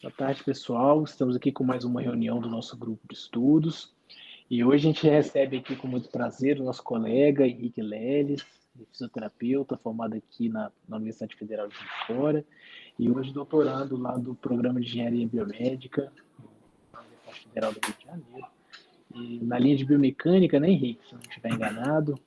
Boa tarde, pessoal. Estamos aqui com mais uma reunião do nosso grupo de estudos. E hoje a gente recebe aqui com muito prazer o nosso colega Henrique Leles, fisioterapeuta formado aqui na Universidade Federal de Juiz de Fora, e hoje doutorando lá do Programa de Engenharia Biomédica na Universidade Federal do Rio de Janeiro. E na linha de biomecânica, né, Henrique? Se eu não estiver enganado.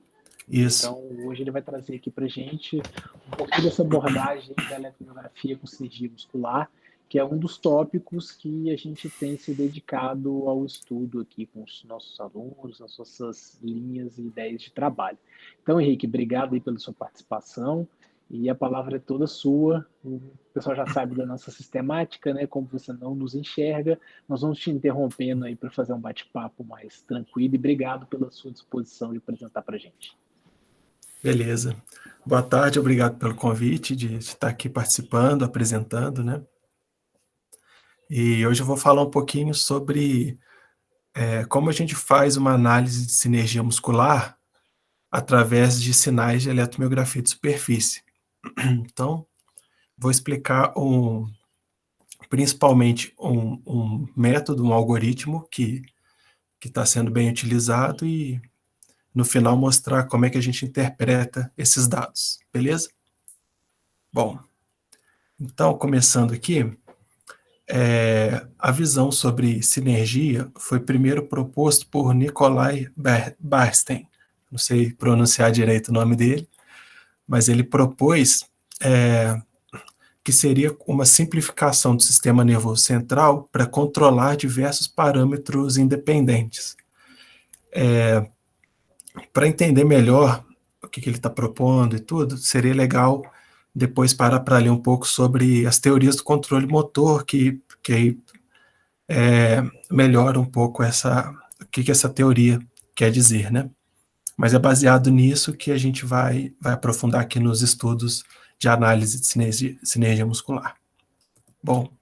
Isso. Então, hoje ele vai trazer aqui para a gente um pouquinho dessa abordagem da eletromiografia com cirurgia muscular, que é um dos tópicos que a gente tem se dedicado ao estudo aqui com os nossos alunos, as nossas linhas e ideias de trabalho. Então, Henrique, obrigado aí pela sua participação e a palavra é toda sua. O pessoal já sabe da nossa sistemática, né? Como você não nos enxerga, nós vamos te interrompendo aí para fazer um bate-papo mais tranquilo e obrigado pela sua disposição de apresentar para a gente. Beleza. Boa tarde, obrigado pelo convite de estar aqui participando, apresentando, né? E hoje eu vou falar um pouquinho sobre como a gente faz uma análise de sinergia muscular através de sinais de eletromiografia de superfície. Então, vou explicar principalmente um método, um algoritmo que está sendo bem utilizado e, no final, mostrar como é que a gente interpreta esses dados, beleza? Bom, então, começando aqui, a visão sobre sinergia foi primeiro proposto por Nikolai Bernstein, não sei pronunciar direito o nome dele, mas ele propôs que seria uma simplificação do sistema nervoso central para controlar diversos parâmetros independentes. Para entender melhor o que ele está propondo e tudo, seria legal depois parar para ler um pouco sobre as teorias do controle motor, que melhora um pouco o que essa teoria quer dizer, né? Mas é baseado nisso que a gente vai aprofundar aqui nos estudos de análise de sinergia muscular. Bom,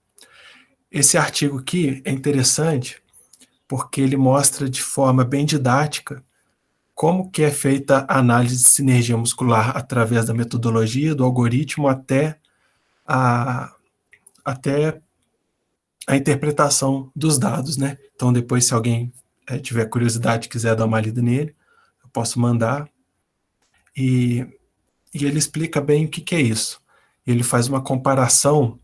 esse artigo aqui é interessante porque ele mostra de forma bem didática como que é feita a análise de sinergia muscular através da metodologia, do algoritmo, até a interpretação dos dados, né? Então, depois, se alguém tiver curiosidade e quiser dar uma lida nele, eu posso mandar. E ele explica bem o que é isso. Ele faz uma comparação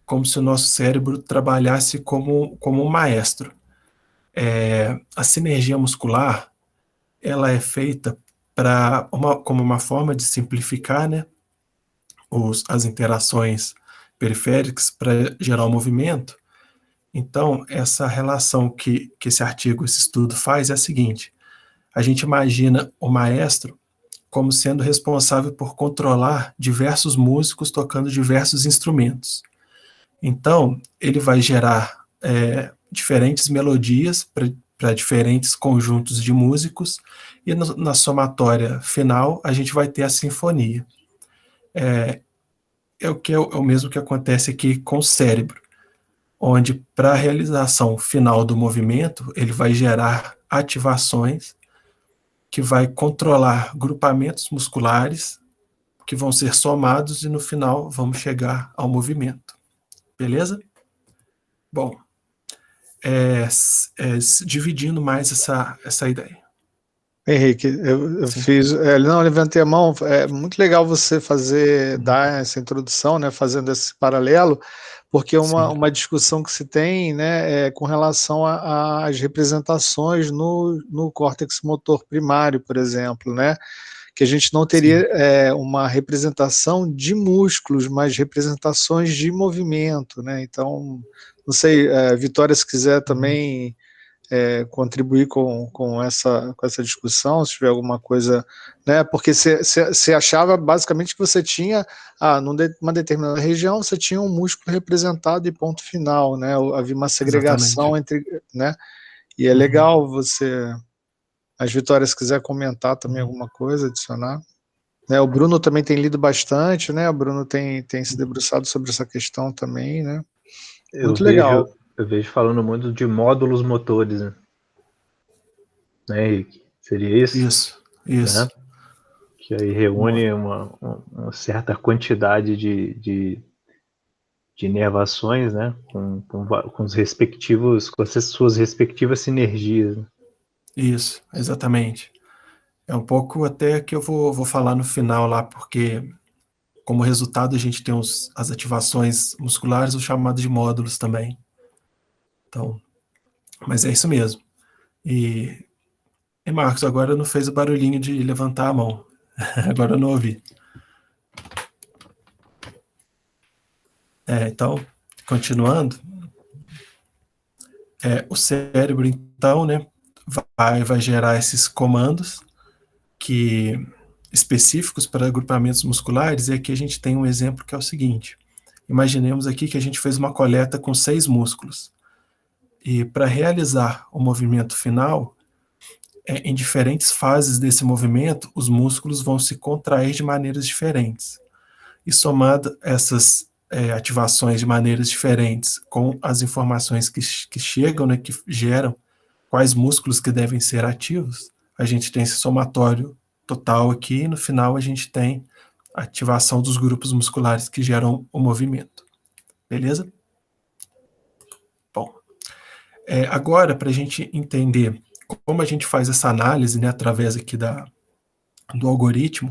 como se o nosso cérebro trabalhasse como um maestro. A sinergia muscular, ela é feita como uma forma de simplificar, né, as interações periféricas para gerar o movimento. Então, essa relação que esse artigo, esse estudo faz é a seguinte: a gente imagina o maestro como sendo responsável por controlar diversos músicos tocando diversos instrumentos. Então, ele vai gerar diferentes melodias para diferentes conjuntos de músicos, e na somatória final a gente vai ter a sinfonia. É o mesmo que acontece aqui com o cérebro, onde para a realização final do movimento, ele vai gerar ativações que vai controlar grupamentos musculares que vão ser somados e no final vamos chegar ao movimento. Beleza? Bom, dividindo mais essa ideia. Henrique, eu fiz, não, levantei a mão, é muito legal você dar essa introdução, né, fazendo esse paralelo, porque uma discussão que se tem, né, com relação às representações no córtex motor primário, por exemplo, né, que a gente não teria uma representação de músculos, mas representações de movimento, né, então, não sei, Vitória, se quiser também contribuir com essa discussão, se tiver alguma coisa, né, porque você achava basicamente que você tinha, numa determinada região, você tinha um músculo representado e ponto final, né, havia uma segregação entre, né, e é legal você, as Vitórias, se quiser comentar também alguma coisa, adicionar. Né, o Bruno também tem lido bastante, né, o Bruno tem se debruçado sobre essa questão também, né, muito legal. Eu vejo falando muito de módulos motores, né, Henrique? Seria isso? Isso. Né? Que aí reúne uma certa quantidade de de inervações, né? Com os respectivos, com as suas respectivas sinergias. Né? Isso, exatamente. É um pouco até que eu vou falar no final lá, porque como resultado a gente tem as ativações musculares, os chamados de módulos também. Então, mas é isso mesmo. E Marcos, agora não fez o barulhinho de levantar a mão. Agora eu não ouvi. Então, continuando, o cérebro, então, né, vai gerar esses comandos específicos para agrupamentos musculares, e aqui a gente tem um exemplo que é o seguinte. Imaginemos aqui que a gente fez uma coleta com 6 músculos. E para realizar o movimento final, em diferentes fases desse movimento, os músculos vão se contrair de maneiras diferentes. E somado essas ativações de maneiras diferentes com as informações que chegam, né, que geram quais músculos que devem ser ativos, a gente tem esse somatório total aqui, e no final a gente tem a ativação dos grupos musculares que geram o movimento. Beleza? Bom, agora, para a gente entender como a gente faz essa análise, né, através aqui do algoritmo,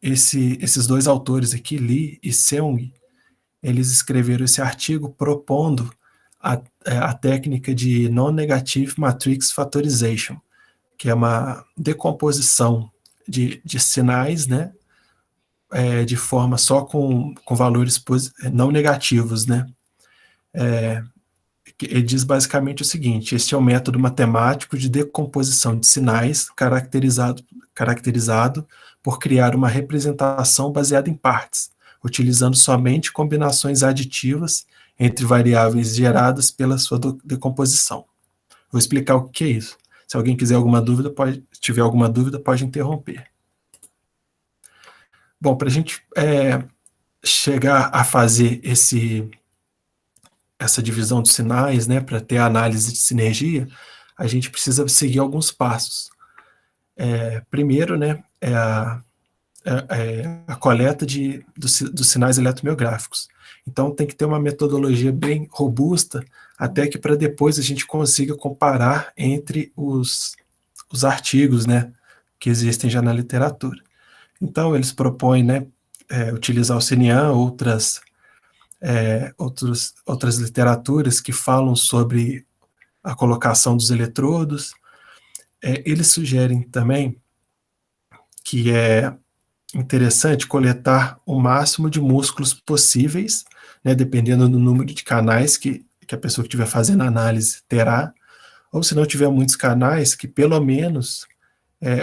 esses dois autores aqui, Lee e Seung, eles escreveram esse artigo propondo a técnica de Non-Negative Matrix Factorization, que é uma decomposição de sinais, né, de forma só com valores não negativos, né. Ele diz basicamente o seguinte: este é o método matemático de decomposição de sinais caracterizado por criar uma representação baseada em partes, utilizando somente combinações aditivas entre variáveis geradas pela sua decomposição. Vou explicar o que é isso. Se alguém tiver alguma dúvida, pode interromper. Bom, para a gente chegar a fazer essa divisão de sinais, né, para ter a análise de sinergia, a gente precisa seguir alguns passos. Primeiro, né, a coleta dos sinais eletromiográficos. Então, tem que ter uma metodologia bem robusta, até que para depois a gente consiga comparar entre os artigos, né, que existem já na literatura. Então, eles propõem, né, utilizar o CNAN, outras literaturas que falam sobre a colocação dos eletrodos. Eles sugerem também que é interessante coletar o máximo de músculos possíveis, né, dependendo do número de canais que a pessoa que estiver fazendo a análise terá, ou se não tiver muitos canais, que pelo menos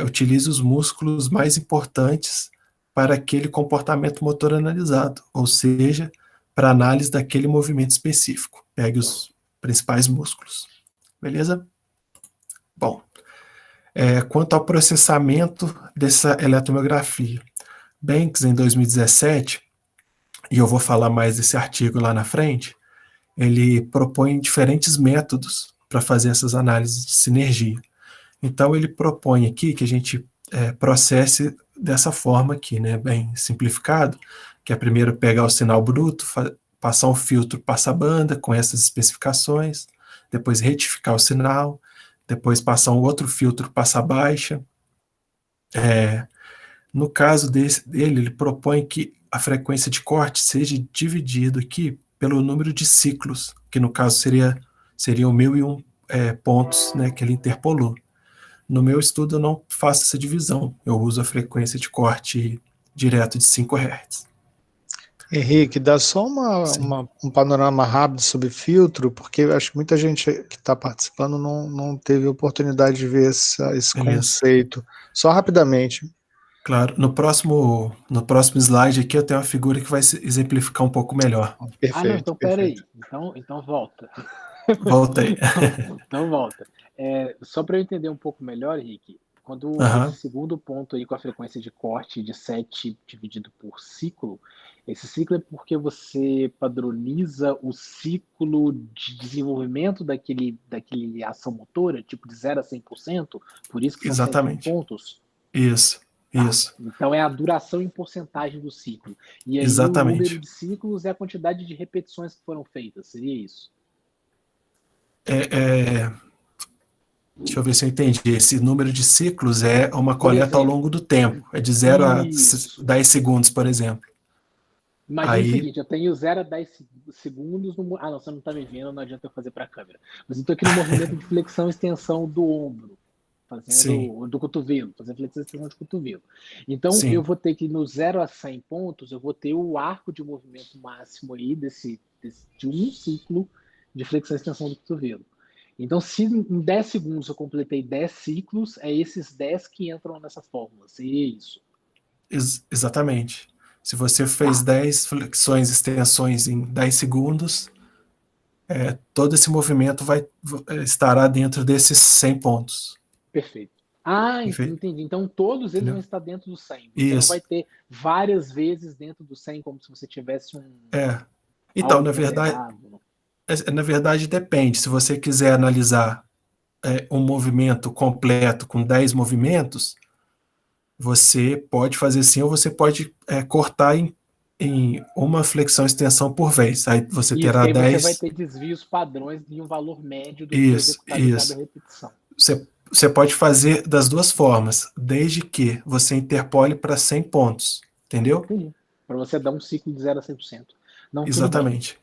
utilize os músculos mais importantes para aquele comportamento motor analisado, ou seja, para análise daquele movimento específico. Pegue os principais músculos. Beleza? Bom, quanto ao processamento dessa eletromiografia, Banks, em 2017, e eu vou falar mais desse artigo lá na frente, ele propõe diferentes métodos para fazer essas análises de sinergia. Então, ele propõe aqui que a gente processe dessa forma aqui, né, bem simplificado, que é primeiro pegar o sinal bruto, passar um filtro passa-banda com essas especificações, depois retificar o sinal, depois passar um outro filtro passa-baixa. No caso dele, ele propõe que a frequência de corte seja dividido aqui pelo número de ciclos, que no caso seriam 1001 pontos, né, que ele interpolou. No meu estudo eu não faço essa divisão, eu uso a frequência de corte direto de 5 Hz. Henrique, dá só um panorama rápido sobre filtro, porque eu acho que muita gente que está participando não teve oportunidade de ver esse conceito. Só rapidamente. Claro, no próximo slide aqui eu tenho uma figura que vai exemplificar um pouco melhor. Perfeito. Não, então peraí. Então volta. Volta aí. Então volta. Só para eu entender um pouco melhor, Henrique, quando esse segundo ponto aí com a frequência de corte de 7 dividido por ciclo, esse ciclo é porque você padroniza o ciclo de desenvolvimento daquele ação motora, tipo de 0 a 100%, por isso que são 7 pontos? Isso, Isso. Então é a duração em porcentagem do ciclo. E aí Exatamente. o número de ciclos é a quantidade de repetições que foram feitas, seria isso? Deixa eu ver se eu entendi. Esse número de ciclos é uma Por coleta ao exemplo, longo do tempo. É de 0 a isso. 10 segundos, por exemplo. Imagina o Aí, seguinte, eu tenho 0 a 10 segundos no... Ah, não, você não está me vendo, não adianta eu fazer para a câmera. Mas eu estou aqui no movimento de flexão e extensão do ombro, sim, do cotovelo, fazendo flexão e extensão de cotovelo. Então, eu sim, vou ter que, no 0 a 100 pontos, eu vou ter o arco de movimento máximo aí de um ciclo de flexão e extensão do cotovelo. Então, se em 10 segundos eu completei 10 ciclos, é esses 10 que entram nessa fórmula, seria isso. exatamente. Se você fez Tá, 10 flexões e extensões em 10 segundos, todo esse movimento estará dentro desses 100 pontos. perfeito. Ah, Perfeito? entendi. Então todos eles vão Entendeu? estar dentro do 100. Você não vai Isso. ter várias vezes dentro do 100 como se você tivesse É. Então, algo moderado. na verdade, depende. Se você quiser analisar um movimento completo com 10 movimentos, você pode fazer assim, ou você pode cortar em uma flexão e extensão por vez. Aí você Isso, terá que aí você vai 10. ter desvios padrões de um valor médio do que foi Isso, executado em cada isso. repetição. Você pode fazer das duas formas, desde que você interpole para 100 pontos, entendeu? Entendi. Para você dar um ciclo de 0 a 100%. Não, tudo bem. Exatamente.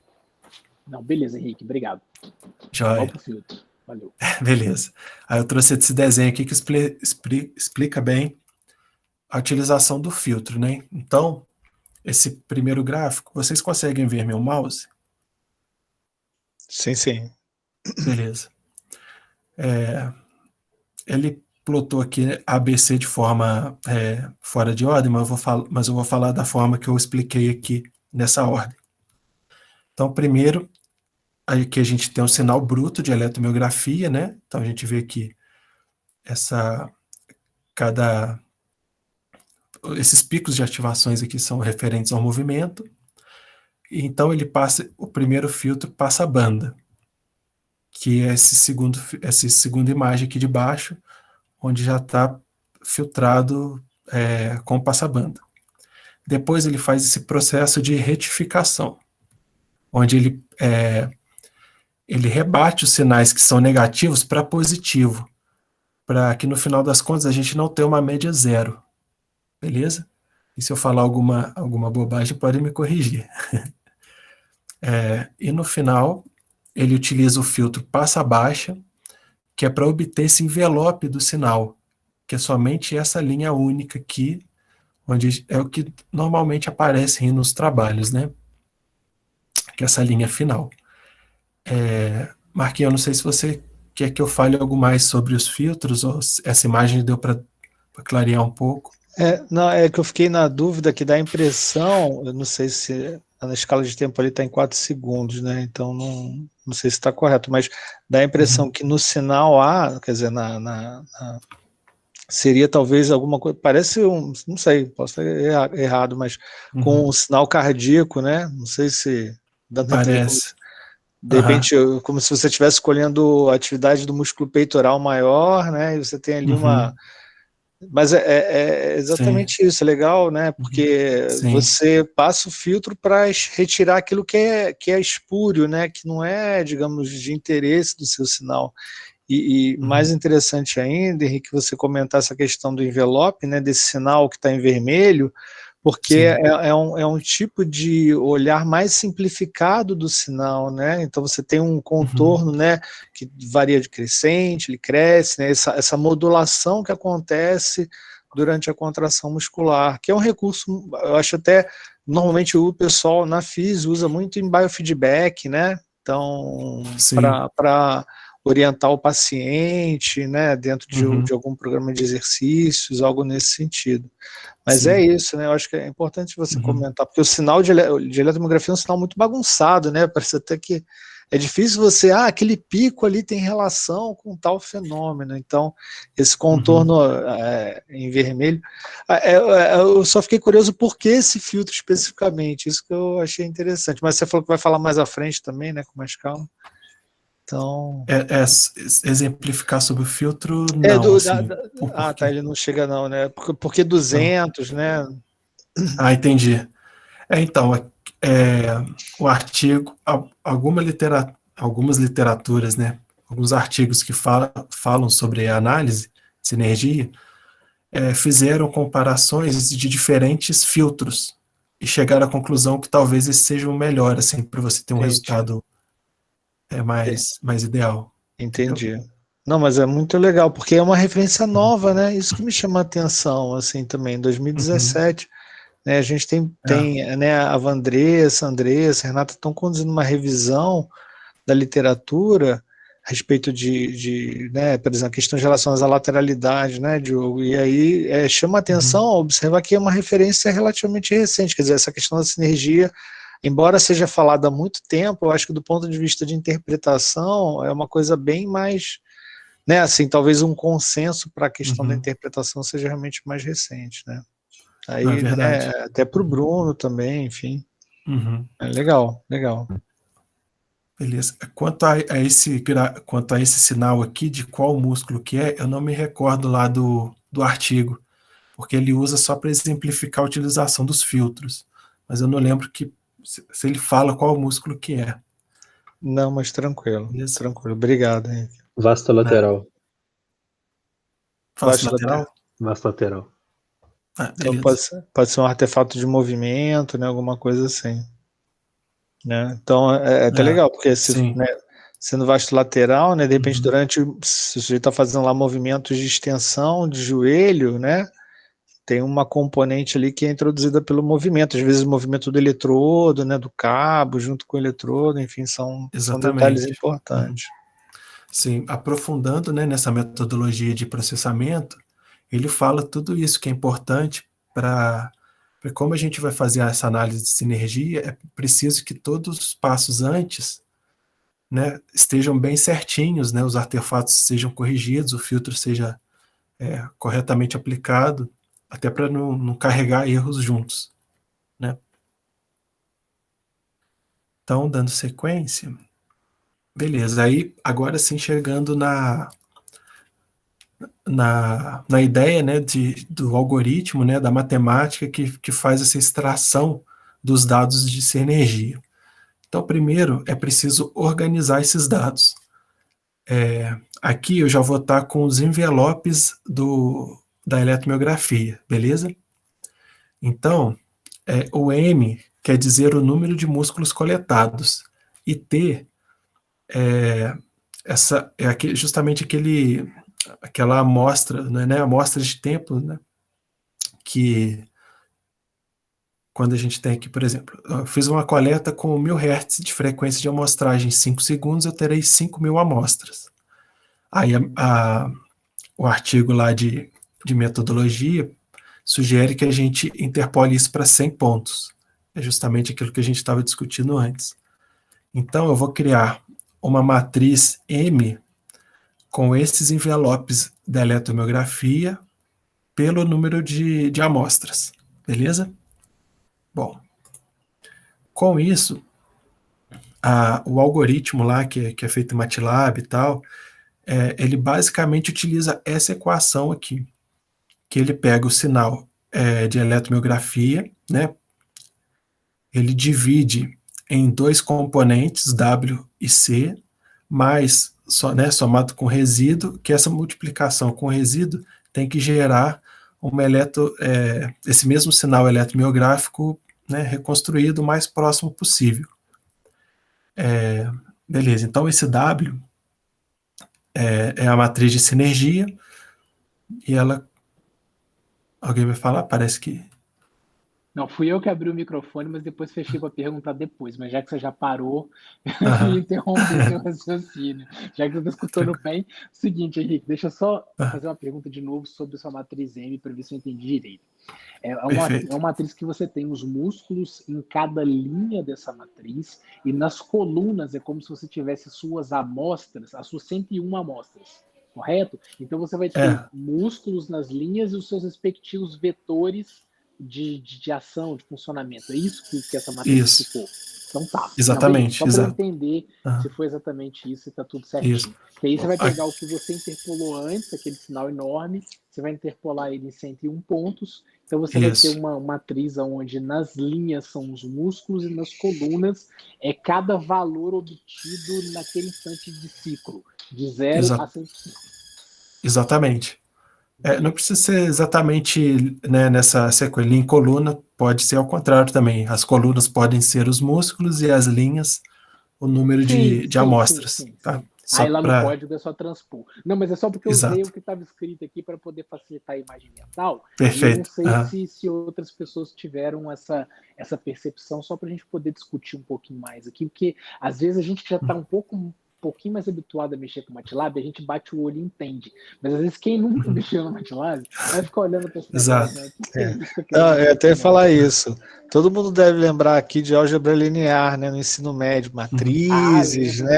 Não, beleza, Henrique, obrigado. Vamos Joia. pro filtro. Valeu. Beleza. Aí eu trouxe esse desenho aqui que explica bem a utilização do filtro, né? Então, esse primeiro gráfico, vocês conseguem ver meu mouse? Sim, sim. Beleza. Ele plotou aqui ABC de forma fora de ordem, mas eu vou falar da forma que eu expliquei aqui nessa ordem. Então, primeiro, aqui a gente tem um sinal bruto de eletromiografia, né? Então a gente vê que esses picos de ativações aqui são referentes ao movimento. Então o primeiro filtro passa a banda, que é essa segunda imagem aqui de baixo, onde já está filtrado com passabanda. Depois ele faz esse processo de retificação, onde ele rebate os sinais que são negativos para positivo, para que no final das contas a gente não tenha uma média zero, beleza? E se eu falar alguma bobagem, pode me corrigir. E no final, ele utiliza o filtro passa-baixa, que é para obter esse envelope do sinal, que é somente essa linha única aqui, onde é o que normalmente aparece nos trabalhos, né? Que é essa linha final. Marquinhos, eu não sei se você quer que eu fale algo mais sobre os filtros, ou essa imagem deu para clarear um pouco. Não, é que eu fiquei na dúvida que dá a impressão, eu não sei se na escala de tempo ali está em 4 segundos, né? Então não sei se está correto, mas dá a impressão que no sinal A, quer dizer, seria talvez alguma coisa, parece não sei, posso estar errado, mas com um sinal cardíaco, né? Não sei se dá para entender como, Parece. de repente, como se você estivesse escolhendo a atividade do músculo peitoral maior, né? E você tem ali uma... Mas é exatamente Sim. isso, é legal, né? Porque você passa o filtro para retirar aquilo que é espúrio, né? Que não é, digamos, de interesse do seu sinal. E mais interessante ainda, Henrique, você comentar essa questão do envelope, né? Desse sinal que está em vermelho, porque é um tipo de olhar mais simplificado do sinal, né? Então você tem um contorno, né, que varia de crescente, ele cresce, né? Essa modulação que acontece durante a contração muscular, que é um recurso, eu acho até, normalmente o pessoal na FIS usa muito em biofeedback, né? Então, para orientar o paciente, né, dentro de algum programa de exercícios, algo nesse sentido. Mas é isso, né? Eu acho que é importante você comentar, porque o sinal de eletromiografia é um sinal muito bagunçado, né? Parece até que é difícil você, aquele pico ali tem relação com tal fenômeno. Então, esse contorno em vermelho. Eu só fiquei curioso por que esse filtro especificamente, isso que eu achei interessante. Mas você falou que vai falar mais à frente também, né? Com mais calma. Então... exemplificar sobre o filtro, não, assim, por tá, quê? ele não chega não, né? Porque 200, né? Entendi. Então, o artigo, algumas literaturas, né, alguns artigos que falam sobre a análise de sinergia, fizeram comparações de diferentes filtros e chegaram à conclusão que talvez esse seja o melhor, assim, para você ter um resultado mais ideal. Entendi. Entendeu? Não, mas é muito legal, porque é uma referência nova, né? Isso que me chama a atenção, assim, também, em 2017, né? A gente tem né, a Andressa, Renata estão conduzindo uma revisão da literatura a respeito né, por exemplo, questões relacionadas à lateralidade, né, Diogo? E aí chama a atenção observar que é uma referência relativamente recente, quer dizer, essa questão da sinergia, embora seja falada há muito tempo, eu acho que do ponto de vista de interpretação é uma coisa bem mais, né, assim, talvez um consenso para a questão da interpretação seja realmente mais recente, né? Aí, É verdade. até para o Bruno também, enfim. Uhum. Legal. Beleza. Quanto a esse sinal aqui, de qual músculo que é, eu não me recordo lá do artigo, porque ele usa só para exemplificar a utilização dos filtros. Mas eu não lembro se ele fala qual músculo que é. Não, mas tranquilo. Beleza? Tranquilo. Obrigado, Henrique. Vastolateral. Fala lateral? Vastolateral. Então Beleza. pode ser um artefato de movimento, né? Alguma coisa assim. Né? Então é até legal, porque né, sendo vasto lateral, né? De repente, se o sujeito está fazendo lá movimentos de extensão de joelho, né? Tem uma componente ali que é introduzida pelo movimento, às vezes o movimento do eletrodo, né? Do cabo, junto com o eletrodo, enfim, são detalhes importantes. Sim, aprofundando, né, nessa metodologia de processamento, ele fala tudo isso que é importante para como a gente vai fazer essa análise de sinergia. É preciso que todos os passos antes, né, estejam bem certinhos, né, os artefatos sejam corrigidos, o filtro seja corretamente aplicado, até para não carregar erros juntos, né? Então, dando sequência, beleza. Aí, agora sim, chegando na ideia, né, do algoritmo, né, da matemática que faz essa extração dos dados de sinergia. Então, primeiro é preciso organizar esses dados. Aqui eu já vou estar com os envelopes da eletromiografia, beleza? Então, o M quer dizer o número de músculos coletados, e T justamente aquela amostra, né, amostra de tempo, né, que quando a gente tem aqui, por exemplo, eu fiz uma coleta com 1000 Hz de frequência de amostragem em 5 segundos, eu terei 5.000 amostras. Aí o artigo lá de metodologia sugere que a gente interpole isso para 100 pontos. É justamente aquilo que a gente estava discutindo antes. Então, eu vou criar uma matriz M com esses envelopes da eletromiografia pelo número de amostras, beleza? Bom, com isso, o algoritmo lá, que é feito em MATLAB e tal, ele basicamente utiliza essa equação aqui, que ele pega o sinal de eletromiografia, né? Ele divide em dois componentes, W e C, mais somado com resíduo, que essa multiplicação com resíduo tem que gerar esse mesmo sinal eletromiográfico, né, reconstruído o mais próximo possível. Beleza, então esse W é a matriz de sinergia, e ela... Alguém vai falar? Parece que... Não, fui eu que abri o microfone, mas depois fechei para perguntar depois. Mas já que você já parou, me interrompeu seu raciocínio. Já que você está escutando bem, seguinte, Henrique, deixa eu só fazer uma pergunta de novo sobre sua matriz M para ver se eu entendi direito. É uma matriz que você tem os músculos em cada linha dessa matriz, e nas colunas é como se você tivesse suas amostras, as suas 101 amostras, correto? Então você vai ter músculos nas linhas e os seus respectivos vetores de ação, de funcionamento. É isso que essa matriz ficou. Então tá. Exatamente, Não, beleza. Só para exato. entender se foi exatamente isso e tá tudo certinho. Isso. E aí você vai pegar o que você interpolou antes, aquele sinal enorme, você vai interpolar ele em 101 pontos, então você vai ter Isso. uma matriz onde nas linhas são os músculos e nas colunas é cada valor obtido naquele instante de ciclo, de 0 a 100%. Exatamente. Não precisa ser exatamente, né, nessa sequência em coluna, pode ser ao contrário também. As colunas podem ser os músculos e as linhas o número de amostras. Tá? Aí lá no código é só transpor. Não, mas é só porque eu usei o que estava escrito aqui para poder facilitar a imagem mental. Perfeito. E eu não sei se outras pessoas tiveram essa percepção, só para a gente poder discutir um pouquinho mais aqui, porque às vezes a gente já está um pouquinho mais habituado a mexer com o MATLAB, a gente bate o olho e entende. Mas às vezes quem nunca mexeu no MATLAB vai ficar olhando para esse negócio, né? Eu até falar isso. Todo mundo deve lembrar aqui de álgebra linear, né, no ensino médio, matrizes, né?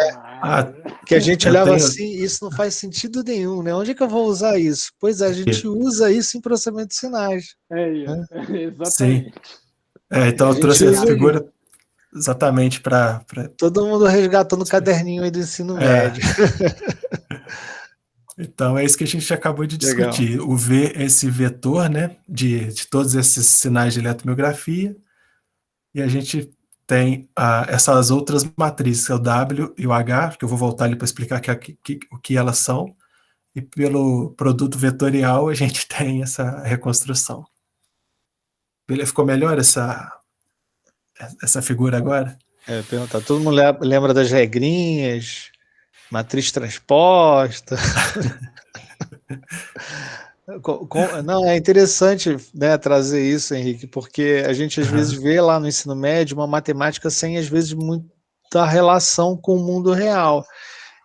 Que a gente olhava assim, isso não faz sentido nenhum, né? Onde é que eu vou usar isso? Pois é, a gente usa isso em processamento de sinais. Exatamente. Sim. Então eu trouxe essa figura exatamente para... Todo mundo resgatando o caderninho aí do ensino médio. Então é isso que a gente acabou de discutir. Legal. O V, esse vetor, né, de todos esses sinais de eletromiografia, e a gente tem essas outras matrizes, que é o W e o H, que eu vou voltar ali para explicar o que elas são, e pelo produto vetorial a gente tem essa reconstrução. Ficou melhor essa figura agora? Perguntar. Todo mundo lembra das regrinhas, matriz transposta. Não, é interessante, né, trazer isso, Henrique, porque a gente às vezes vê lá no ensino médio uma matemática sem, às vezes, muita relação com o mundo real.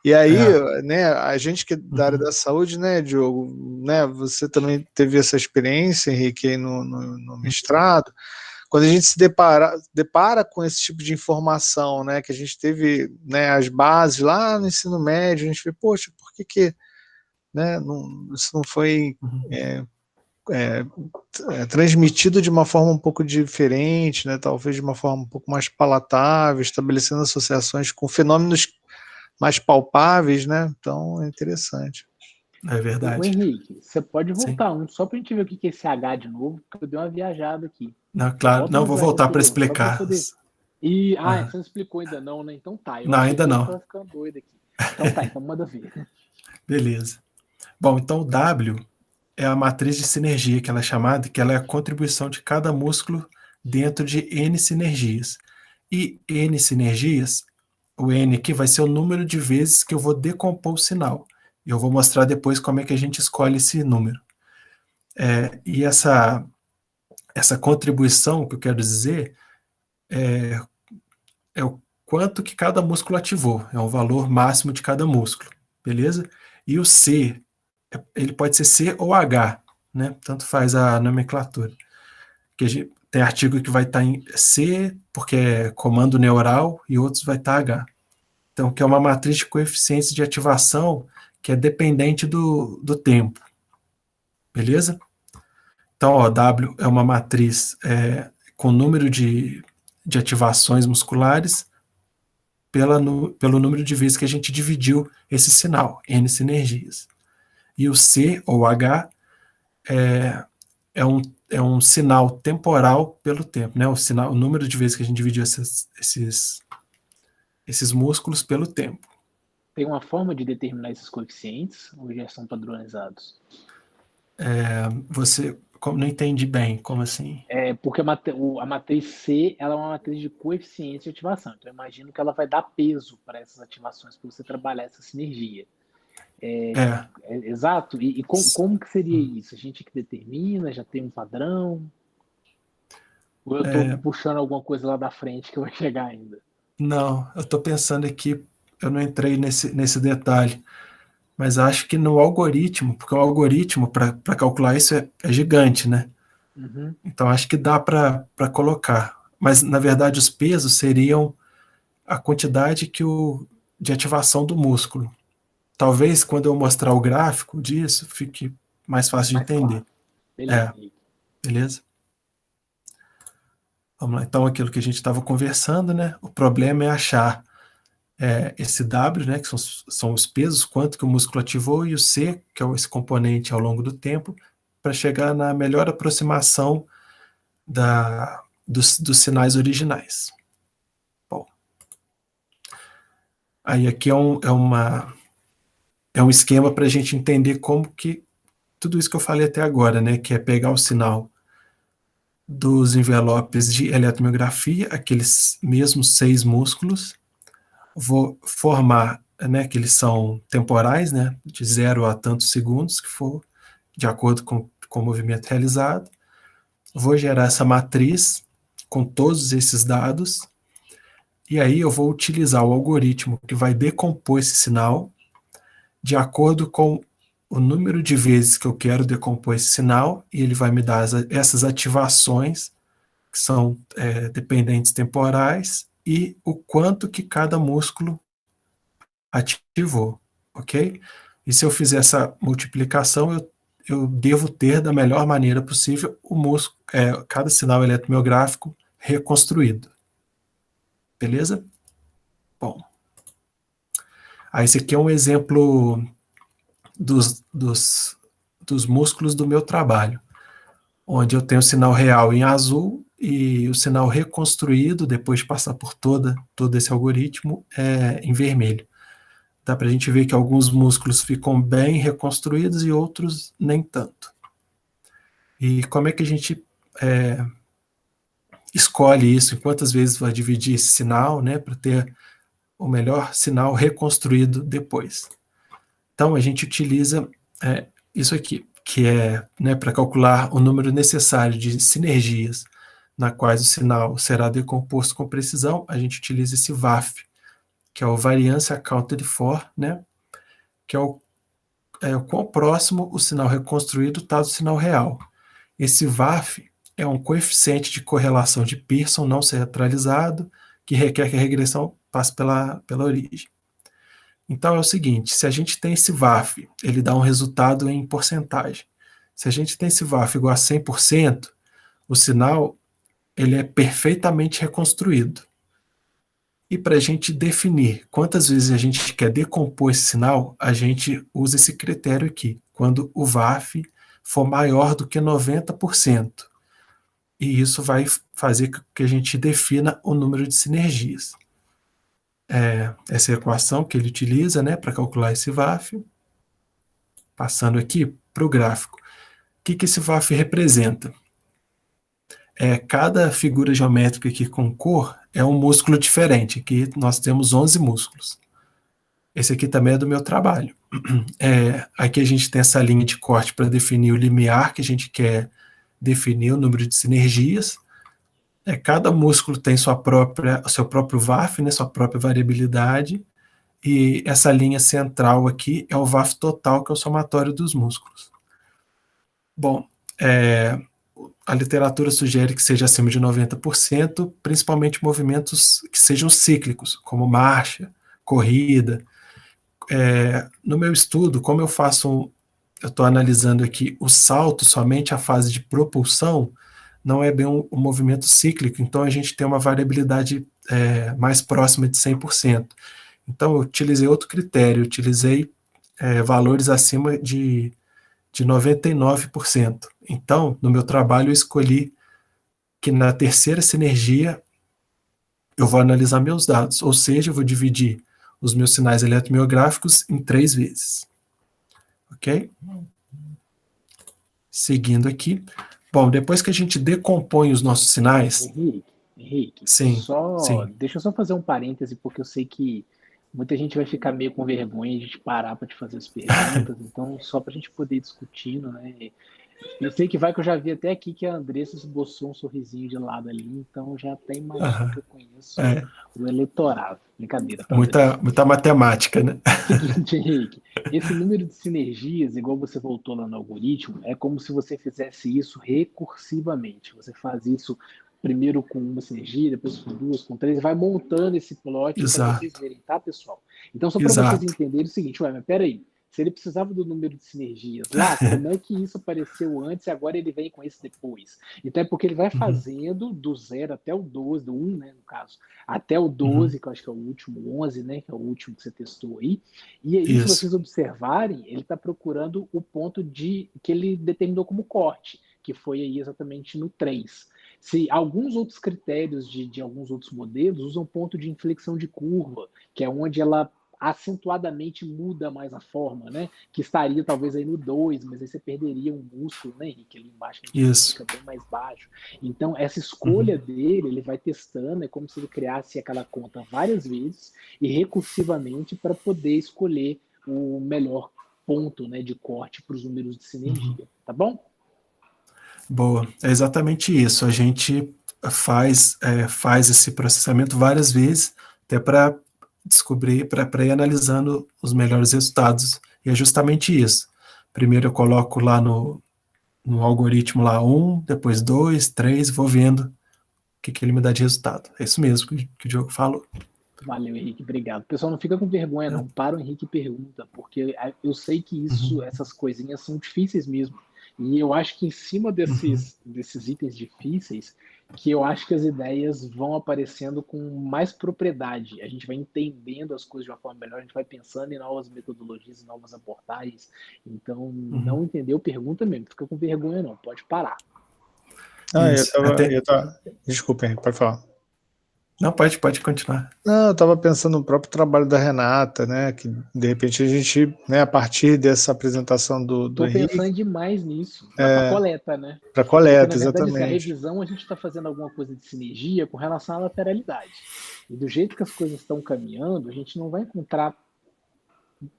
E aí, né, a gente que é da área da saúde, né, Diogo, né, você também teve essa experiência, Henrique, aí no mestrado, quando a gente se depara com esse tipo de informação, né, que a gente teve, né, as bases lá no ensino médio, a gente vê, poxa, por que né, isso não foi transmitido de uma forma um pouco diferente, né, talvez de uma forma um pouco mais palatável, estabelecendo associações com fenômenos mais palpáveis, né? Então é interessante. É verdade. O Henrique, você pode voltar só para a gente ver o que é esse H de novo, porque eu dei uma viajada aqui. Não, claro, não, vou voltar para explicar. Você não explicou ainda não, né? Então tá. Não, ainda não. Eu tô ficando doido aqui. Então tá, então manda ver. Beleza. Bom, então o W é a matriz de sinergia que ela é chamada, que ela é a contribuição de cada músculo dentro de N sinergias. E N sinergias, o N aqui vai ser o número de vezes que eu vou decompor o sinal. E eu vou mostrar depois como é que a gente escolhe esse número. E essa contribuição, que eu quero dizer, é o quanto que cada músculo ativou. É o valor máximo de cada músculo. Beleza? E o C, ele pode ser C ou H, né? Tanto faz a nomenclatura. Que tem artigo que vai estar em C, porque é comando neural, e outros vai estar H. Então, que é uma matriz de coeficientes de ativação que é dependente do tempo. Beleza? Então, ó, W é uma matriz com número de ativações musculares pelo número de vezes que a gente dividiu esse sinal, N sinergias. E o C, ou H, é um sinal temporal pelo tempo, né? O número de vezes que a gente dividiu esses músculos pelo tempo. Tem uma forma de determinar esses coeficientes ou já são padronizados? Não entendi bem, como assim? Porque a matriz C ela é uma matriz de coeficientes de ativação. Então, eu imagino que ela vai dar peso para essas ativações, para você trabalhar essa sinergia. Exato? E como que seria isso? A gente que determina, já tem um padrão? Ou eu estou puxando alguma coisa lá da frente que vai chegar ainda? Não, eu estou pensando aqui, eu não entrei nesse detalhe, mas acho que no algoritmo, porque o algoritmo para calcular isso é gigante, né? Uhum. Então acho que dá para colocar. Mas, na verdade, os pesos seriam a quantidade de ativação do músculo. Talvez, quando eu mostrar o gráfico disso, fique mais fácil de entender. Claro. Beleza. Beleza? Vamos lá, então aquilo que a gente estava conversando, né? O problema é achar esse W, né? Que são os pesos, quanto que o músculo ativou, e o C, que é esse componente ao longo do tempo, para chegar na melhor aproximação dos sinais originais. Bom, aí aqui é um esquema para a gente entender como que tudo isso que eu falei até agora, né? Que é pegar o sinal dos envelopes de eletromiografia, aqueles mesmos 6 músculos, vou formar, né, que eles são temporais, né, de 0 a tantos segundos, que for de acordo com o movimento realizado, vou gerar essa matriz com todos esses dados, e aí eu vou utilizar o algoritmo que vai decompor esse sinal de acordo com o número de vezes que eu quero decompor esse sinal, e ele vai me dar essas ativações, que são dependentes temporais, e o quanto que cada músculo ativou, ok? E se eu fizer essa multiplicação, eu devo ter, da melhor maneira possível, o músculo, cada sinal eletromiográfico reconstruído. Beleza? Bom. Aí esse aqui é um exemplo dos músculos do meu trabalho, onde eu tenho o sinal real em azul e o sinal reconstruído, depois de passar por todo esse algoritmo, em vermelho. Dá para a gente ver que alguns músculos ficam bem reconstruídos e outros nem tanto. E como é que a gente escolhe isso? Quantas vezes vai dividir esse sinal, né, para ter o melhor sinal reconstruído depois? Então, a gente utiliza isso aqui, que é, né, para calcular o número necessário de sinergias na quais o sinal será decomposto com precisão. A gente utiliza esse VAF, que é o Variance Accounted For, né, que é o quão próximo o sinal reconstruído está do sinal real. Esse VAF é um coeficiente de correlação de Pearson não centralizado, que requer que a regressão passe pela origem. Então é o seguinte, se a gente tem esse VAF, ele dá um resultado em porcentagem. Se a gente tem esse VAF igual a 100%, o sinal ele é perfeitamente reconstruído. E para a gente definir quantas vezes a gente quer decompor esse sinal, a gente usa esse critério aqui, quando o VAF for maior do que 90%. E isso vai fazer com que a gente defina o número de sinergias. Essa é a equação que ele utiliza, né, para calcular esse VAF. Passando aqui para o gráfico. O que esse VAF representa? Cada figura geométrica aqui com cor é um músculo diferente. Aqui nós temos 11 músculos. Esse aqui também é do meu trabalho. Aqui a gente tem essa linha de corte para definir o limiar, que a gente quer definir o número de sinergias. Cada músculo tem seu próprio VAF, né, sua própria variabilidade, e essa linha central aqui é o VAF total, que é o somatório dos músculos. Bom, a literatura sugere que seja acima de 90%, principalmente movimentos que sejam cíclicos, como marcha, corrida. No meu estudo, como eu estou analisando aqui o salto, somente a fase de propulsão, não é bem um movimento cíclico, então a gente tem uma variabilidade mais próxima de 100%. Então eu utilizei outro critério, utilizei valores acima de 99%. Então, no meu trabalho, eu escolhi que na terceira sinergia eu vou analisar meus dados, ou seja, eu vou dividir os meus sinais eletromiográficos em 3 vezes. Ok? Seguindo aqui. Bom, depois que a gente decompõe os nossos sinais... Henrique, sim. Deixa eu só fazer um parêntese, porque eu sei que muita gente vai ficar meio com vergonha de a gente parar para te fazer as perguntas, então só para a gente poder ir discutindo, né? Eu sei que eu já vi até aqui que a Andressa esboçou um sorrisinho de lado ali, então já até imagino que eu conheço o eleitorado. Brincadeira. Tá, muita matemática, né? Seguinte, Henrique, esse número de sinergias, igual você voltou lá no algoritmo, é como se você fizesse isso recursivamente. Você faz isso primeiro com uma sinergia, depois com 2, com 3, vai montando esse plot para vocês verem, tá, pessoal? Então, só para vocês entenderem o seguinte, mas peraí, Se ele precisava do número de sinergias lá, como é que isso apareceu antes e agora ele vem com esse depois? Então é porque ele vai fazendo do 0 até o 12, do 1, né, no caso, até o 12, que eu acho que é o último, 11, né, que é o último que você testou aí. E aí, se Isso. vocês observarem, ele está procurando o ponto que ele determinou como corte, que foi aí exatamente no 3. Se alguns outros critérios de alguns outros modelos usam ponto de inflexão de curva, que é onde ela acentuadamente muda mais a forma, né? Que estaria talvez aí no 2, mas aí você perderia um músculo, né, Henrique? Ali embaixo que a gente Isso. fica bem mais baixo. Então, essa escolha dele, ele vai testando, é como se ele criasse aquela conta várias vezes e recursivamente para poder escolher o melhor ponto, né, de corte para os números de sinergia, tá bom? Boa, é exatamente isso. A gente faz esse processamento várias vezes, até para descobrir, para ir analisando os melhores resultados. E é justamente isso. Primeiro eu coloco lá no algoritmo lá 1, depois 2, 3, vou vendo o que ele me dá de resultado. É isso mesmo que o Diogo falou. Valeu, Henrique, obrigado. Pessoal, não fica com vergonha, não. Para o Henrique e pergunta, porque eu sei que essas coisinhas são difíceis mesmo. E eu acho que em cima desses itens difíceis, que eu acho que as ideias vão aparecendo com mais propriedade. A gente vai entendendo as coisas de uma forma melhor, a gente vai pensando em novas metodologias, novas abordagens. Então, não entendeu? Pergunta mesmo. Não fica com vergonha, não. Pode parar. Desculpa, Henrique, pode falar. Não, pode continuar. Não, eu estava pensando no próprio trabalho da Renata, né? Que de repente a gente, né, a partir dessa apresentação do Estou Henrique. pensando demais nisso, para coleta, né? Para coleta, porque, na verdade, exatamente. Assim, a revisão a gente está fazendo alguma coisa de sinergia com relação à lateralidade. E do jeito que as coisas estão caminhando, a gente não vai encontrar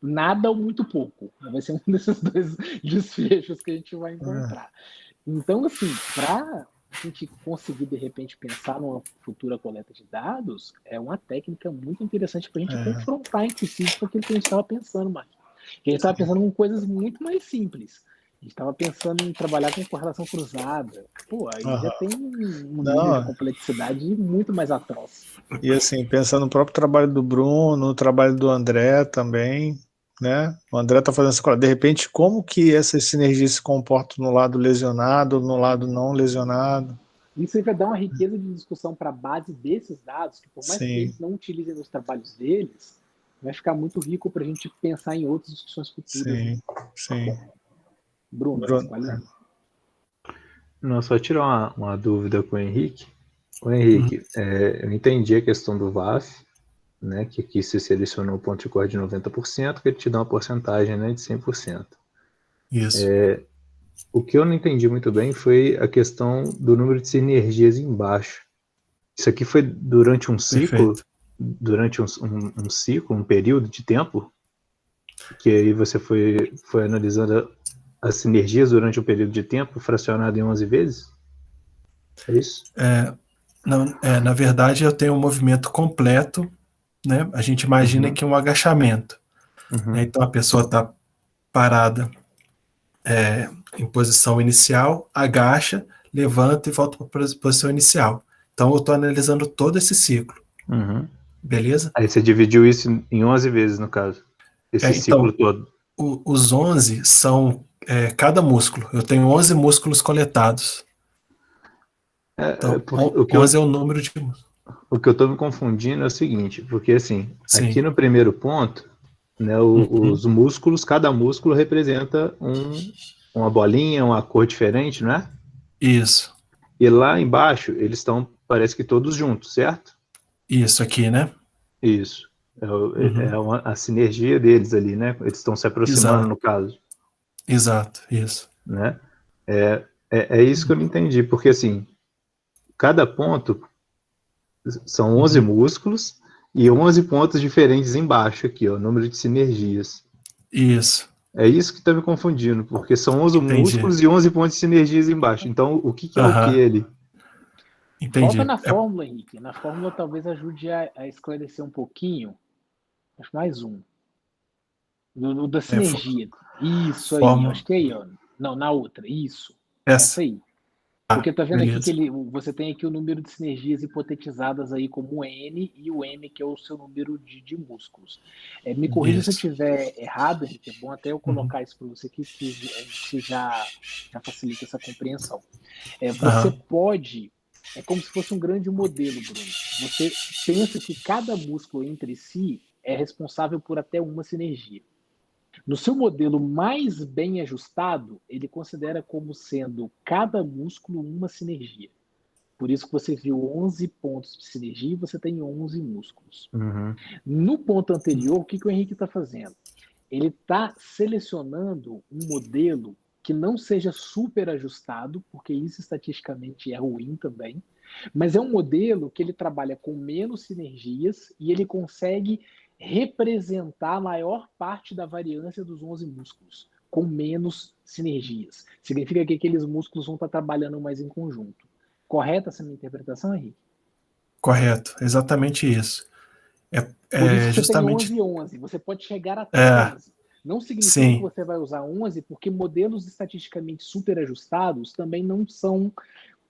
nada ou muito pouco. Vai ser um desses dois desfechos que a gente vai encontrar. Então, assim, para a gente conseguir, de repente, pensar numa futura coleta de dados, é uma técnica muito interessante para a gente confrontar, inclusive, com aquilo que a gente estava pensando, Marcos. A gente estava pensando em coisas muito mais simples. A gente estava pensando em trabalhar com correlação cruzada. Pô, aí já tem um nível de complexidade muito mais atroz. E assim, pensando no próprio trabalho do Bruno, no trabalho do André também, né? O André está fazendo essa coisa. De repente, como que essas sinergias se comportam no lado lesionado, no lado não lesionado? Isso aí vai dar uma riqueza de discussão para a base desses dados, que por mais que eles não utilizem nos trabalhos deles, vai ficar muito rico para a gente pensar em outras discussões futuras. Sim. Bruno. Não, só tirar uma dúvida com o Henrique. O Henrique, eu entendi a questão do VAF, né, que aqui se selecionou o ponto de corte de 90%, que ele te dá uma porcentagem, né, de 100%. Isso. O que eu não entendi muito bem foi a questão do número de sinergias embaixo. Isso aqui foi durante um ciclo? Perfeito. Durante um ciclo, um período de tempo? Que aí você foi analisando as sinergias durante um período de tempo, fracionado em 11 vezes? É isso? Na verdade, eu tenho um movimento completo, né? A gente imagina que é um agachamento. Né? Então, a pessoa está parada em posição inicial, agacha, levanta e volta para a posição inicial. Então, eu estou analisando todo esse ciclo. Beleza? Aí você dividiu isso em 11 vezes, no caso. Esse ciclo todo. Os 11 são cada músculo. Eu tenho 11 músculos coletados. Então, 11 é o número de músculos. O que eu estou me confundindo é o seguinte, porque assim, Sim. aqui no primeiro ponto, né, os músculos, cada músculo representa uma bolinha, uma cor diferente, não é? Isso. E lá embaixo, eles estão, parece que todos juntos, certo? Isso aqui, né? Isso. A sinergia deles ali, né? Eles estão se aproximando, no caso. Exato, isso. Né? É isso que eu não entendi, porque assim, cada ponto são 11 músculos e 11 pontos diferentes embaixo aqui, ó, número de sinergias. Isso. É isso que está me confundindo, porque são 11 músculos e 11 pontos de sinergias embaixo. Então, o que é o que ele? Entendi. Volta na fórmula, Henrique. Na fórmula talvez ajude a esclarecer um pouquinho. Acho mais um. Do da sinergia. Isso aí, acho que é aí, ó. Não, na outra. Isso. Essa aí. Porque tá vendo aqui beleza. que você tem aqui o número de sinergias hipotetizadas aí como N e o M, que é o seu número de músculos. Me corrija se eu Isso. estiver errado, Henrique, é bom até eu Uhum. colocar isso para você aqui, que já facilita essa compreensão. Você Aham. pode, é como se fosse um grande modelo, Bruno. Você pensa que cada músculo entre si é responsável por até uma sinergia. No seu modelo mais bem ajustado, ele considera como sendo cada músculo uma sinergia. Por isso que você viu 11 pontos de sinergia e você tem 11 músculos. Uhum. No ponto anterior, o que o Henrique está fazendo? Ele está selecionando um modelo que não seja super ajustado, porque isso estatisticamente é ruim também, mas é um modelo que ele trabalha com menos sinergias e ele consegue representar a maior parte da variância dos 11 músculos, com menos sinergias. Significa que aqueles músculos vão estar trabalhando mais em conjunto. Correta essa minha interpretação, Henrique? Correto, exatamente isso. Por isso É que você tem justamente. 11 e 11. Você pode chegar até É, 11. Não significa que sim, você vai usar 11, porque modelos estatisticamente super ajustados também não são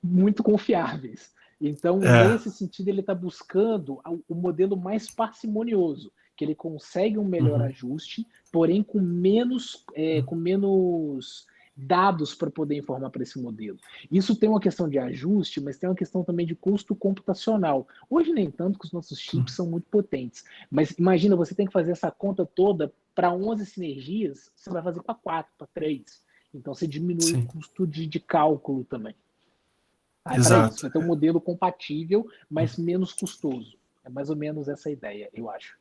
muito confiáveis. Então, é, nesse sentido, ele está buscando o modelo mais parcimonioso, que ele consegue um melhor uhum, ajuste, porém com menos dados para poder informar para esse modelo. Isso tem uma questão de ajuste, mas tem uma questão também de custo computacional. Hoje nem tanto, que os nossos chips são muito potentes. Mas imagina, você tem que fazer essa conta toda para 11 sinergias, você vai fazer para 4, para 3. Então você diminui o sim, custo de cálculo também. É para isso, exato. vai ter um modelo compatível, mas menos custoso. É mais ou menos essa ideia, eu acho.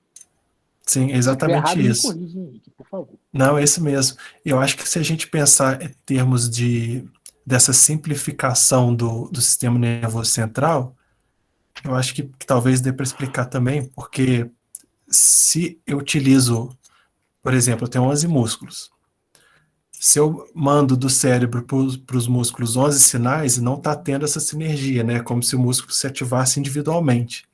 Sim, é Se eu estiver exatamente errado, me isso. corrija, Henrique, por favor. Não, é isso mesmo. Eu acho que se a gente pensar em termos dessa simplificação do sistema nervoso central, eu acho que talvez dê para explicar também, porque se eu utilizo, por exemplo, eu tenho 11 músculos. Se eu mando do cérebro para os músculos 11 sinais, não está tendo essa sinergia, né? Como se o músculo se ativasse individualmente.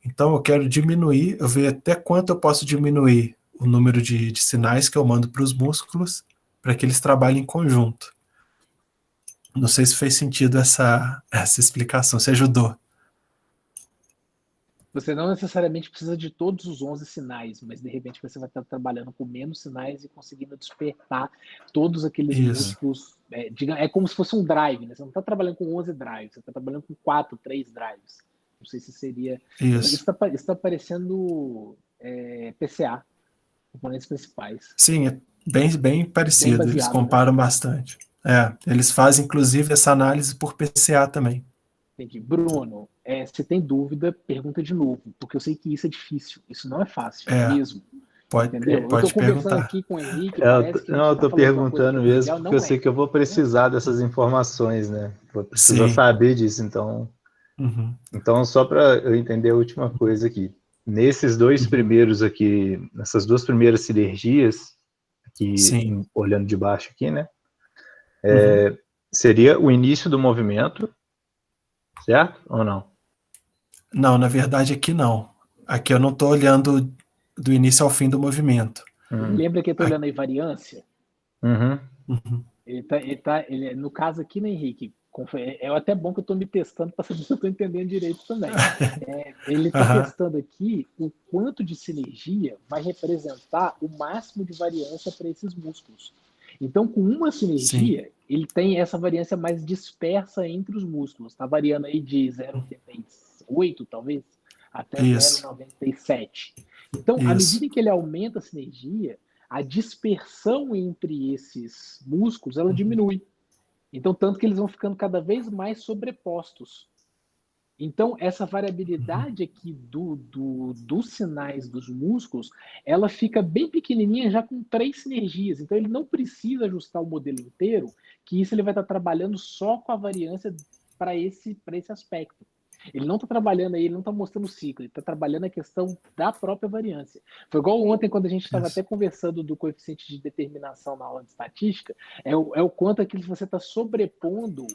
Então eu quero diminuir, eu ver até quanto eu posso diminuir o número de sinais que eu mando para os músculos para que eles trabalhem em conjunto. Não sei se fez sentido essa explicação, se ajudou. Você não necessariamente precisa de todos os 11 sinais, mas de repente você vai estar trabalhando com menos sinais e conseguindo despertar todos aqueles Isso, músculos. É como se fosse um drive, né? Você não está trabalhando com 11 drives, você está trabalhando com 4, 3 drives. Não sei se seria. Isso isso. está parecendo PCA, componentes principais. Sim, é bem Bem parecido, eles baseado, né? comparam bastante. Eles fazem inclusive essa análise por PCA também. Entendi. Bruno, se tem dúvida, pergunta de novo, porque eu sei que isso é difícil. Isso não é fácil, É, mesmo. pode, Entendeu? Eu estou pode conversando perguntar. aqui com o Henrique, Eu, parece que a não, gente eu está tô falando de uma coisa perguntando muito mesmo trivial. porque eu Não sei é. que eu vou Não é. precisar dessas informações, né? Vou precisar Sim. saber disso, então. Uhum, Então, só para eu entender a última coisa aqui. Nesses dois uhum. primeiros aqui, nessas duas primeiras sinergias, aqui, Sim. olhando de baixo aqui, né? Uhum. Seria o início do movimento, certo? Ou não? Não, na verdade aqui não. Aqui eu não estou olhando do início ao fim do movimento. Lembra que eu estou Aqui, olhando a invariância? Uhum. uhum. No caso aqui, né, Henrique? É até bom que eu estou me testando para saber se eu estou entendendo direito também. Ele está Aham, testando aqui o quanto de sinergia vai representar o máximo de variância para esses músculos. Então, com uma sim, sinergia, ele tem essa variância mais dispersa entre os músculos. Está variando aí de 0,88, talvez, até isso, 0,97. Então, à medida isso. em que ele aumenta a sinergia, a dispersão entre esses músculos ela Uhum, diminui. Então, tanto que eles vão ficando cada vez mais sobrepostos. Então, essa uhum. variabilidade aqui dos sinais dos músculos, ela fica bem pequenininha já com 3 sinergias. Então, ele não precisa ajustar o modelo inteiro, que isso ele vai estar trabalhando só com a variância para esse aspecto. Ele não está trabalhando aí, ele não está mostrando o ciclo, ele está trabalhando a questão da própria variância. Foi igual ontem, quando a gente estava até Isso. conversando do coeficiente de determinação na aula de estatística, é o quanto aquilo que você está sobrepondo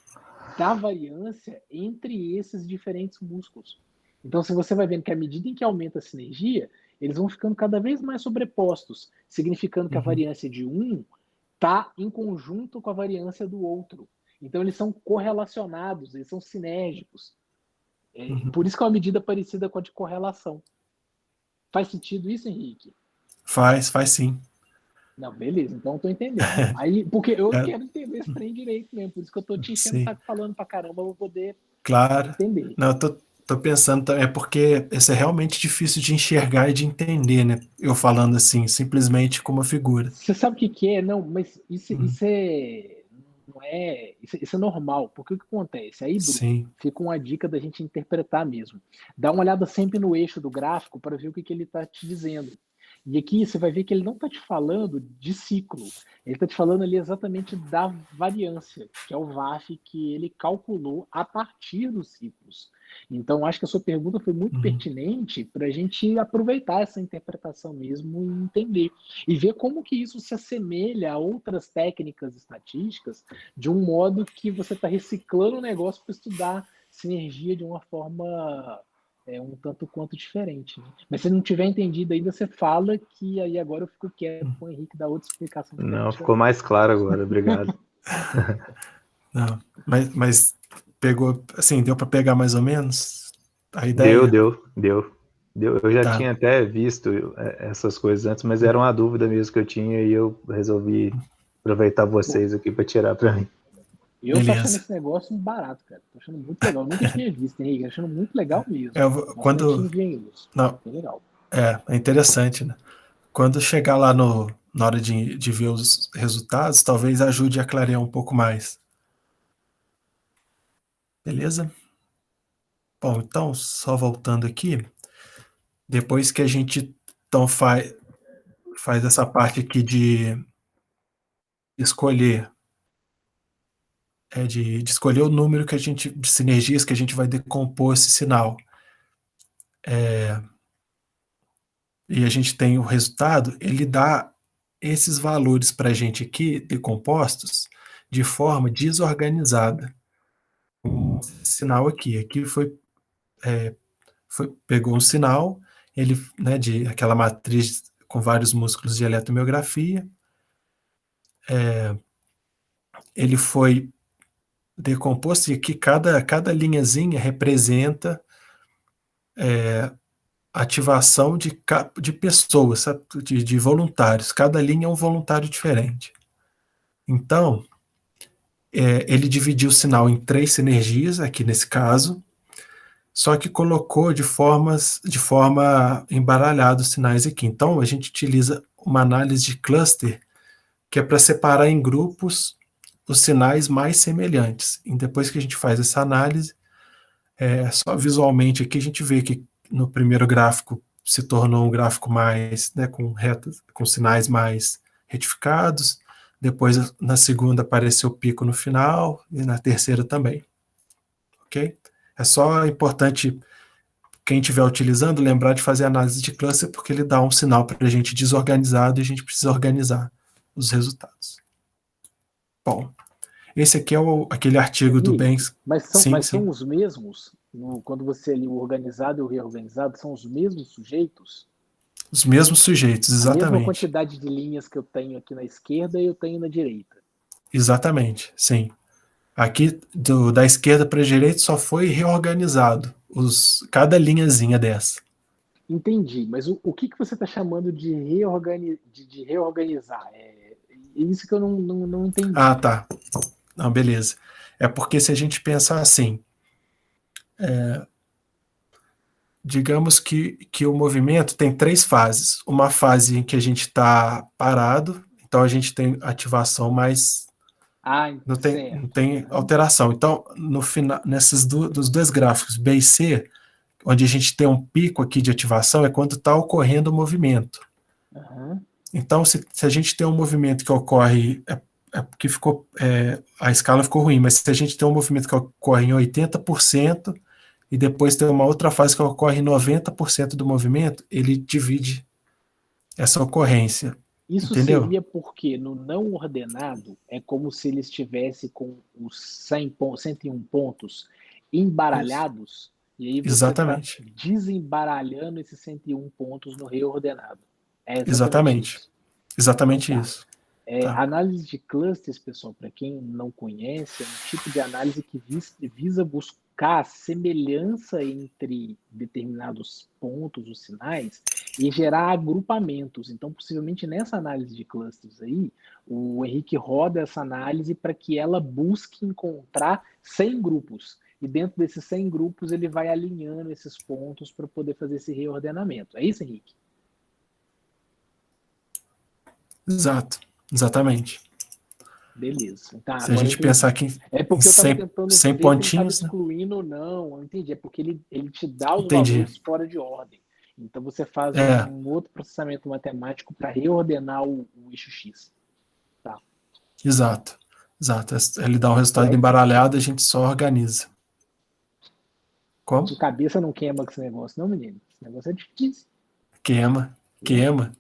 da variância entre esses diferentes músculos. Então, se você vai vendo que à medida em que aumenta a sinergia, eles vão ficando cada vez mais sobrepostos, significando que a Uhum. variância de um está em conjunto com a variância do outro. Então, eles são correlacionados, eles são sinérgicos. Uhum. Por isso que é uma medida parecida com a de correlação. Faz sentido isso, Henrique? Faz sim. Não, beleza, então eu tô entendendo. Aí, porque eu É, quero entender esse trem direito mesmo, por isso que eu tô te enchendo o sim, saco falando pra caramba, eu vou poder claro. entender. Não, eu tô pensando também, é porque isso é realmente difícil de enxergar e de entender, né? Eu falando assim, simplesmente com uma figura. Você sabe o que que é? Não, mas isso Uhum. não é, isso é normal, porque o que acontece? Aí, Bruno, Sim. fica uma dica da gente interpretar mesmo. Dá uma olhada sempre no eixo do gráfico para ver o que que ele está te dizendo. E aqui você vai ver que ele não está te falando de ciclo, ele está te falando ali exatamente da variância, que é o VAF que ele calculou a partir dos ciclos. Então, acho que a sua pergunta foi muito Uhum. pertinente para a gente aproveitar essa interpretação mesmo e entender. E ver como que isso se assemelha a outras técnicas estatísticas, de um modo que você está reciclando o negócio para estudar sinergia de uma forma um tanto quanto diferente. Né? Mas se não tiver entendido ainda, você fala que aí agora eu fico quieto com o Henrique dar outra explicação Não, diferente da ficou minha. mais claro agora, obrigado. Não, mas pegou, assim, deu para pegar mais ou menos a Deu, ideia? deu, deu. Deu. Eu já Tá, tinha até visto essas coisas antes, mas era uma dúvida mesmo que eu tinha e eu resolvi aproveitar Pô, vocês aqui para tirar para mim. eu tô achando beleza. esse negócio um barato, cara. Tô achando muito legal. Eu nunca tinha visto, Henrique. Achando muito legal mesmo. Bastante Quando, engenhoso. não, Bem legal. é interessante, né? Quando chegar lá na hora de ver os resultados, talvez ajude a clarear um pouco mais. Beleza? Bom, então, só voltando aqui, depois que a gente então faz essa parte aqui de escolher, de escolher o número que a gente, de sinergias que a gente vai decompor esse sinal. E a gente tem o resultado, ele dá esses valores para a gente aqui, decompostos, de forma desorganizada. Esse sinal aqui pegou um sinal, ele, né, de aquela matriz com vários músculos de eletromiografia, ele foi decomposto e aqui cada linhazinha representa ativação de pessoas, sabe? De voluntários. Cada linha é um voluntário diferente. Então, ele dividiu o sinal em 3 sinergias, aqui nesse caso, só que colocou de forma embaralhada os sinais aqui. Então, a gente utiliza uma análise de cluster, que é para separar em grupos os sinais mais semelhantes. E depois que a gente faz essa análise, só visualmente aqui a gente vê que no primeiro gráfico se tornou um gráfico mais, né, com sinais mais retificados. Depois, na segunda, apareceu o pico no final, e na terceira também. Ok? É só importante, quem estiver utilizando, lembrar de fazer análise de cluster, porque ele dá um sinal para a gente desorganizado e a gente precisa organizar os resultados. Bom, esse aqui é aquele artigo do Henrique, Banks. mas Sim. são os mesmos? Quando você ali o organizado e o reorganizado, são os mesmos sujeitos? Os mesmos sujeitos, A mesma exatamente. quantidade de linhas que eu tenho aqui na esquerda e eu tenho na direita. Exatamente, sim. Aqui, da esquerda para a direita, só foi reorganizado cada linhazinha dessa. Entendi, mas o que você está chamando de reorganizar? É isso que eu não Ah, entendi. tá. Não, beleza. É porque se a gente pensar assim, digamos que o movimento tem 3 fases. Uma fase em que a gente está parado, então a gente tem ativação, mas Ah, não certo. tem Uhum, alteração. Então, no final, dos 2 gráficos, B e C, onde a gente tem um pico aqui de ativação, é quando está ocorrendo o movimento. uhum. Então, se a gente tem um movimento que ocorre, porque a escala ficou ruim, mas se a gente tem um movimento que ocorre em 80%, e depois tem uma outra fase que ocorre em 90% do movimento, ele divide essa ocorrência, Isso entendeu? seria porque no não ordenado é como se ele estivesse com os 101 pontos Isso. embaralhados, e aí você está Exatamente. desembaralhando esses 101 pontos no reordenado. É exatamente Exatamente. isso. Então Exatamente tá. isso. Tá. Análise de clusters, pessoal, para quem não conhece, é um tipo de análise que visa buscar semelhança entre determinados pontos, os sinais, e gerar agrupamentos. Então, possivelmente nessa análise de clusters aí, o Henrique roda essa análise para que ela busque encontrar 100 grupos. E dentro desses 100 grupos, ele vai alinhando esses pontos para poder fazer esse reordenamento. É isso, Henrique? Exato, exatamente. Beleza. Tá, Se a agora gente pensar aqui é porque em eu estava 100, tentando 100 ver se ele estava pontinhos, né? excluindo ou não. Eu entendi. É porque ele te dá os Entendi. valores fora de ordem. Então você faz É, um outro processamento matemático para reordenar o eixo X. Tá. exato. Exato. Ele dá um resultado Correto? embaralhado, a gente só organiza. Como? Sua cabeça não queima com esse negócio, não, menino. Esse negócio é difícil. Queima, queima.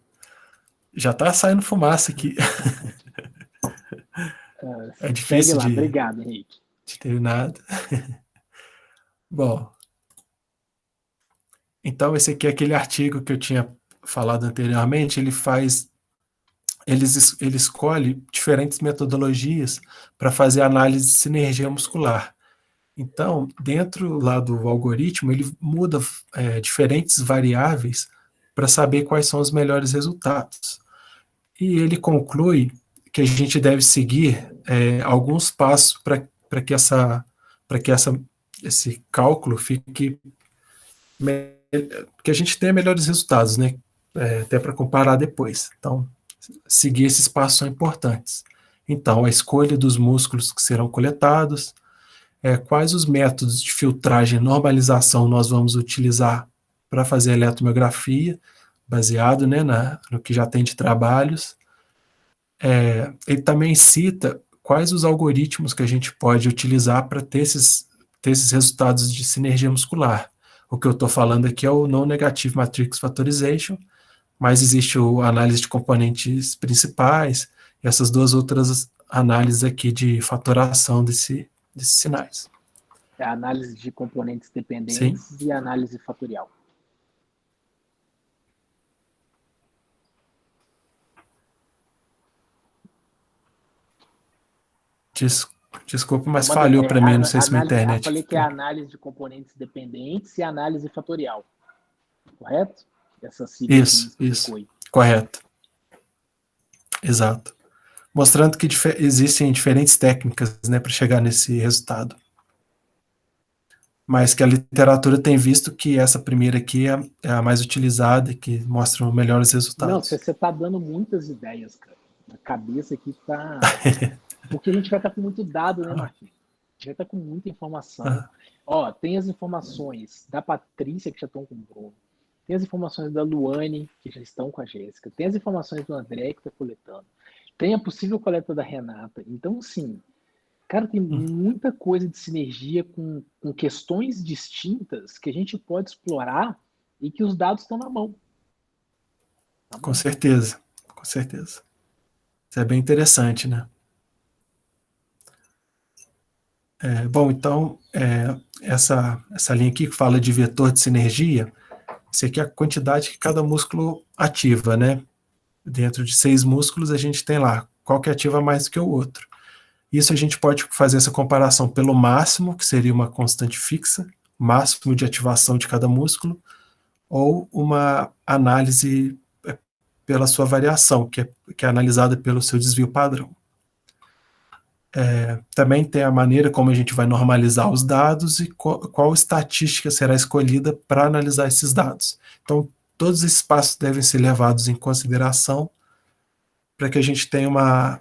Já tá saindo fumaça aqui. É Segue difícil lá. de Obrigado, Henrique. ter nada. Bom, então esse aqui é aquele artigo que eu tinha falado anteriormente. Ele escolhe diferentes metodologias para fazer análise de sinergia muscular. Então, dentro lá do algoritmo, ele muda diferentes variáveis para saber quais são os melhores resultados. E ele conclui que a gente deve seguir alguns passos para que esse cálculo fique que a gente tenha melhores resultados, né? Até para comparar depois. Então, seguir esses passos são importantes. Então, a escolha dos músculos que serão coletados, quais os métodos de filtragem e normalização nós vamos utilizar para fazer a eletromiografia, baseado, né, no que já tem de trabalhos. Ele também cita quais os algoritmos que a gente pode utilizar para ter esses resultados de sinergia muscular. O que eu estou falando aqui é o Non-Negative Matrix Factorization, mas existe a análise de componentes principais e essas duas outras análises aqui de fatoração desses sinais. É a análise de componentes dependentes Sim. e a análise fatorial. Desculpa, mas falhou para mim, não sei se minha internet. Eu falei que é a análise de componentes dependentes e a análise fatorial. Correto? Essa sigla Isso. Correto. Exato. Mostrando que existem diferentes técnicas, né, para chegar nesse resultado. Mas que a literatura tem visto que essa primeira aqui é a mais utilizada e que mostra melhores resultados. Não, você está dando muitas ideias, cara. A cabeça aqui está... Porque a gente vai estar com muito dado, né, Marquinhos? A gente vai estar com muita informação. Ó, tem as informações da Patrícia, que já estão com o Bruno. Tem as informações da Luane, que já estão com a Jéssica. Tem as informações do André, que está coletando. Tem a possível coleta da Renata. Então, sim, cara, tem muita coisa de sinergia com questões distintas que a gente pode explorar e que os dados estão na mão. Com certeza, com certeza. Isso é bem interessante, né? Bom, então, essa linha aqui que fala de vetor de sinergia, isso aqui é a quantidade que cada músculo ativa, né? Dentro de 6 músculos, a gente tem lá qual que ativa mais do que o outro. Isso a gente pode fazer essa comparação pelo máximo, que seria uma constante fixa, máximo de ativação de cada músculo, ou uma análise pela sua variação, que é analisada pelo seu desvio padrão. Também tem a maneira como a gente vai normalizar os dados e qual estatística será escolhida para analisar esses dados. Então, todos esses passos devem ser levados em consideração para que a gente tenha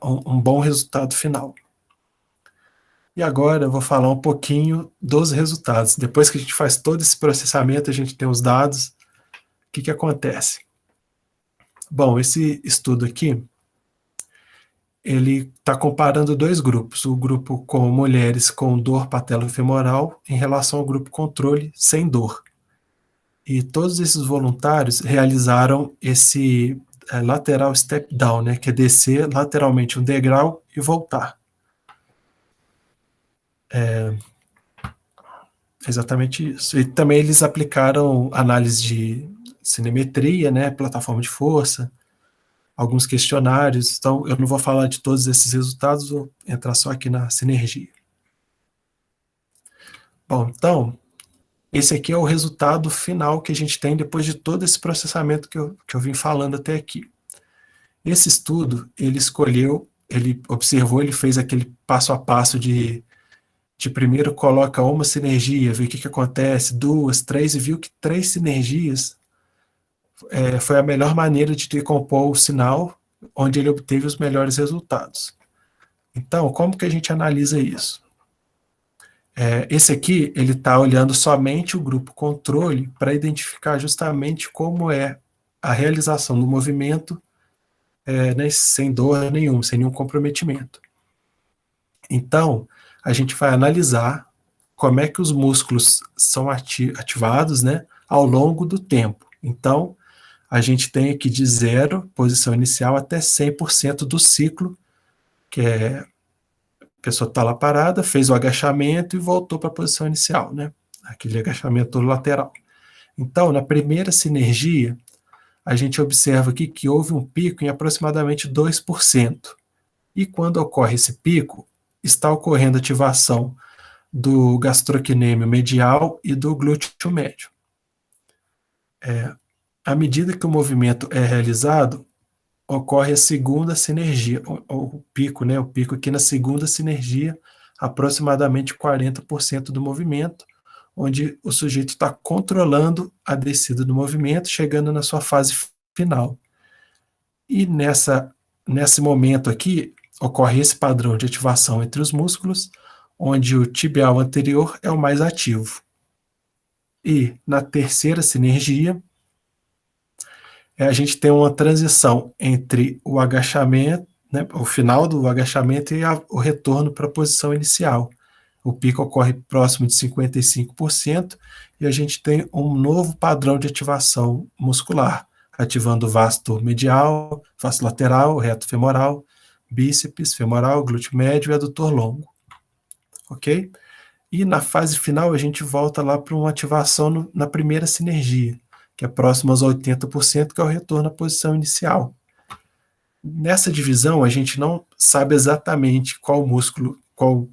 um bom resultado final. E agora eu vou falar um pouquinho dos resultados. Depois que a gente faz todo esse processamento, a gente tem os dados, o que acontece? Bom, esse estudo aqui, ele está comparando 2 grupos, o grupo com mulheres com dor patelofemoral em relação ao grupo controle sem dor. E todos esses voluntários realizaram esse lateral step down, né, que é descer lateralmente um degrau e voltar. Exatamente isso. E também eles aplicaram análise de cinemetria, né, plataforma de força, alguns questionários. Então, eu não vou falar de todos esses resultados, vou entrar só aqui na sinergia. Bom, então, esse aqui é o resultado final que a gente tem depois de todo esse processamento que eu vim falando até aqui. Esse estudo, ele observou, ele fez aquele passo a passo de primeiro coloca uma sinergia, vê o que acontece, 2, 3, e viu que 3 sinergias foi a melhor maneira de decompor o sinal, onde ele obteve os melhores resultados. Então, como que a gente analisa isso? Esse aqui, ele está olhando somente o grupo controle para identificar justamente como é a realização do movimento né, sem dor nenhuma, sem nenhum comprometimento. Então, a gente vai analisar como é que os músculos são ativados, né, ao longo do tempo. Então, a gente tem aqui de 0, posição inicial, até 100% do ciclo, que é a pessoa está lá parada, fez o agachamento e voltou para a posição inicial, né? Aquele agachamento lateral. Então, na primeira sinergia, a gente observa aqui que houve um pico em aproximadamente 2%. E quando ocorre esse pico, está ocorrendo ativação do gastrocnêmio medial e do glúteo médio. À medida que o movimento é realizado, ocorre a segunda sinergia, o pico, né? O pico aqui na segunda sinergia, aproximadamente 40% do movimento, onde o sujeito está controlando a descida do movimento, chegando na sua fase final. E nesse momento aqui, ocorre esse padrão de ativação entre os músculos, onde o tibial anterior é o mais ativo. E na terceira sinergia, a gente tem uma transição entre o agachamento, né, o final do agachamento e o retorno para a posição inicial. O pico ocorre próximo de 55% e a gente tem um novo padrão de ativação muscular, ativando o vasto medial, vasto lateral, reto femoral, bíceps femoral, glúteo médio e adutor longo. Ok? E na fase final a gente volta lá para uma ativação na primeira sinergia, que é próximo aos 80%, que é o retorno à posição inicial. Nessa divisão, a gente não sabe exatamente qual músculo, qual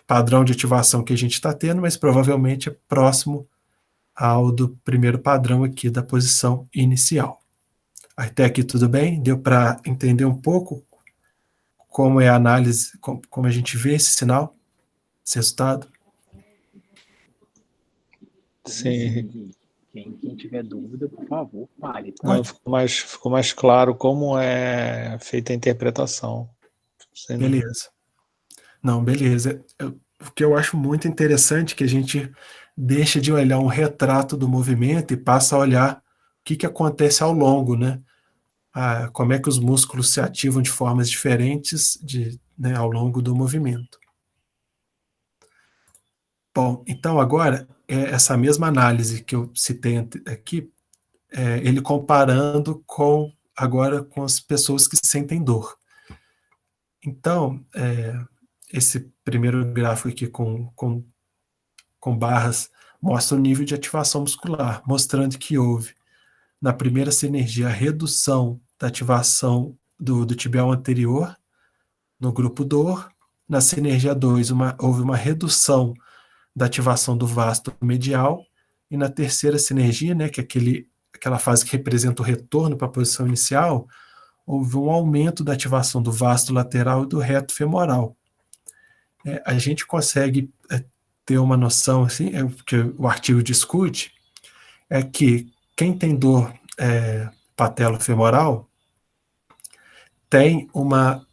padrão de ativação que a gente está tendo, mas provavelmente é próximo ao do primeiro padrão aqui da posição inicial. Até aqui tudo bem? Deu para entender um pouco como é a análise, como a gente vê esse sinal, esse resultado? Sim. Quem tiver dúvida, por favor, fale. Tá? Não, ficou mais claro como é feita a interpretação. Beleza. Não, beleza. O que eu acho muito interessante é que a gente deixa de olhar um retrato do movimento e passa a olhar o que acontece ao longo, né? Como é que os músculos se ativam de formas diferentes ao longo do movimento. Bom, então agora, essa mesma análise que eu citei aqui, ele comparando agora com as pessoas que sentem dor. Então, esse primeiro gráfico aqui com barras mostra o nível de ativação muscular, mostrando que houve, na primeira sinergia, a redução da ativação do tibial anterior no grupo dor. Na sinergia 2, houve uma redução da ativação do vasto medial, e na terceira sinergia, né, que é aquela fase que representa o retorno para a posição inicial, houve um aumento da ativação do vasto lateral e do reto femoral. A gente consegue ter uma noção, assim, que o artigo discute, é que quem tem dor patelofemoral tem uma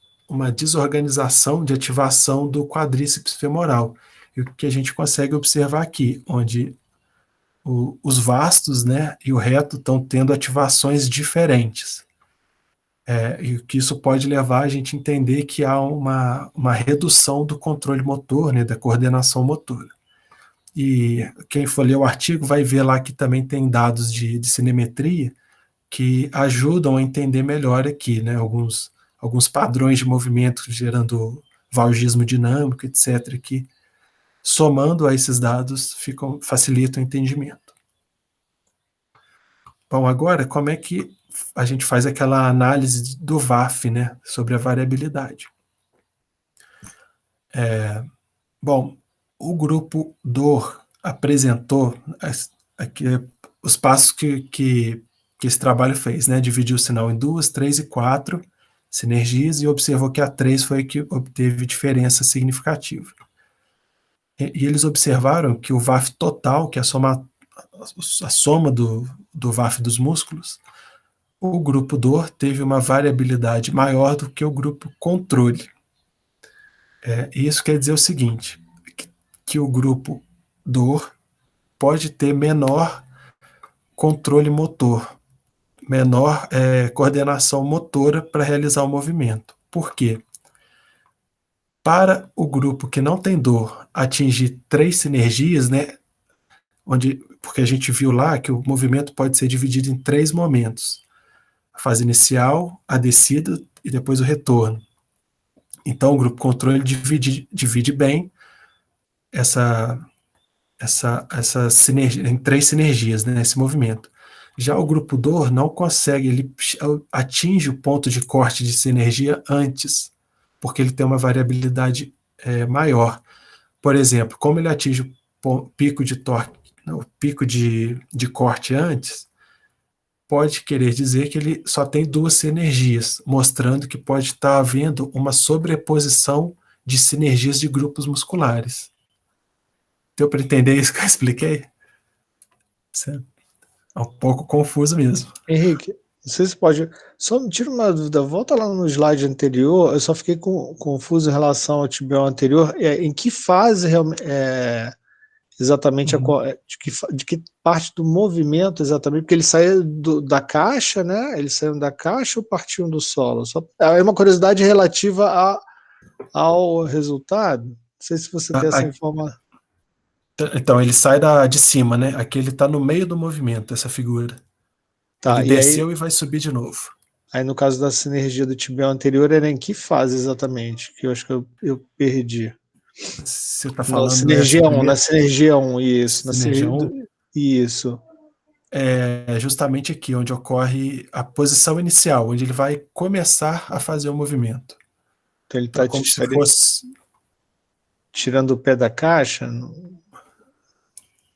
desorganização de ativação do quadríceps femoral. E o que a gente consegue observar aqui, onde os vastos, né, e o reto estão tendo ativações diferentes. E que isso pode levar a gente a entender que há uma redução do controle motor, né, da coordenação motora. E quem for ler o artigo vai ver lá que também tem dados de cinemetria que ajudam a entender melhor aqui, né, alguns padrões de movimento gerando valgismo dinâmico, etc., que somando a esses dados facilitam o entendimento. Bom, agora, como é que a gente faz aquela análise do VAF, né, sobre a variabilidade? Bom, o grupo DOR apresentou aqui, os passos que esse trabalho fez, né? Dividiu o sinal em 2, 3 e 4 sinergias e observou que a 3 foi a que obteve diferença significativa. E eles observaram que o VAF total, que é a soma do VAF dos músculos, o grupo DOR teve uma variabilidade maior do que o grupo controle. E isso quer dizer o seguinte, que o grupo DOR pode ter menor controle motor, menor coordenação motora para realizar o movimento. Por quê? Para o grupo que não tem dor atingir 3 sinergias, né, porque a gente viu lá que o movimento pode ser dividido em 3 momentos. A fase inicial, a descida e depois o retorno. Então, o grupo controle divide bem essa sinergia, em 3 sinergias, né, esse movimento. Já o grupo DOR não consegue, ele atinge o ponto de corte de sinergia antes, porque ele tem uma variabilidade maior. Por exemplo, como ele atinge o pico de torque, o pico de corte antes, pode querer dizer que ele só tem 2 sinergias, mostrando que pode estar havendo uma sobreposição de sinergias de grupos musculares. Deu para entender isso que eu expliquei? Certo. É um pouco confuso mesmo. Henrique, não sei se pode. Só me tira uma dúvida, volta lá no slide anterior, eu só fiquei confuso em relação ao tibial anterior. Em que fase exatamente de que parte do movimento exatamente? Porque ele saiu da caixa, né? Eles saíram da caixa ou partiam do solo? É uma curiosidade relativa ao resultado. Não sei se você tem essa informação. Então, ele sai de cima, né? Aqui ele está no meio do movimento, essa figura. Tá, ele desceu e vai subir de novo. Aí, no caso da sinergia do tibial anterior, era em que fase exatamente? Que eu acho que eu perdi. Você está falando na sinergia 1, isso. Na sinergia 1? Isso. É justamente aqui, onde ocorre a posição inicial, onde ele vai começar a fazer o movimento. Então, ele está como se fosse... tirando o pé da caixa?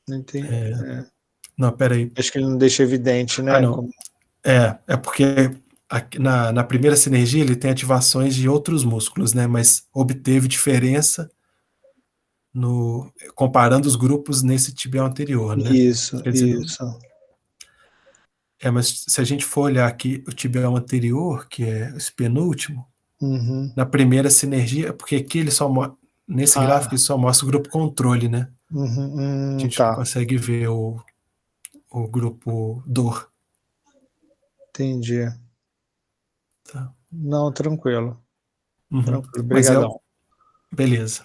Não entendi. Não, peraí. Acho que ele não deixa evidente, né? Não. É porque na primeira sinergia ele tem ativações de outros músculos, né? Mas obteve diferença comparando os grupos nesse tibial anterior, né? Isso. Mas se a gente for olhar aqui o tibial anterior, que é esse penúltimo, na primeira sinergia, porque aqui ele nesse gráfico ele só mostra o grupo controle, né? A gente não consegue ver o grupo dor. Entendi. Tá. Não, tranquilo. Tranquilo, obrigadão. Beleza.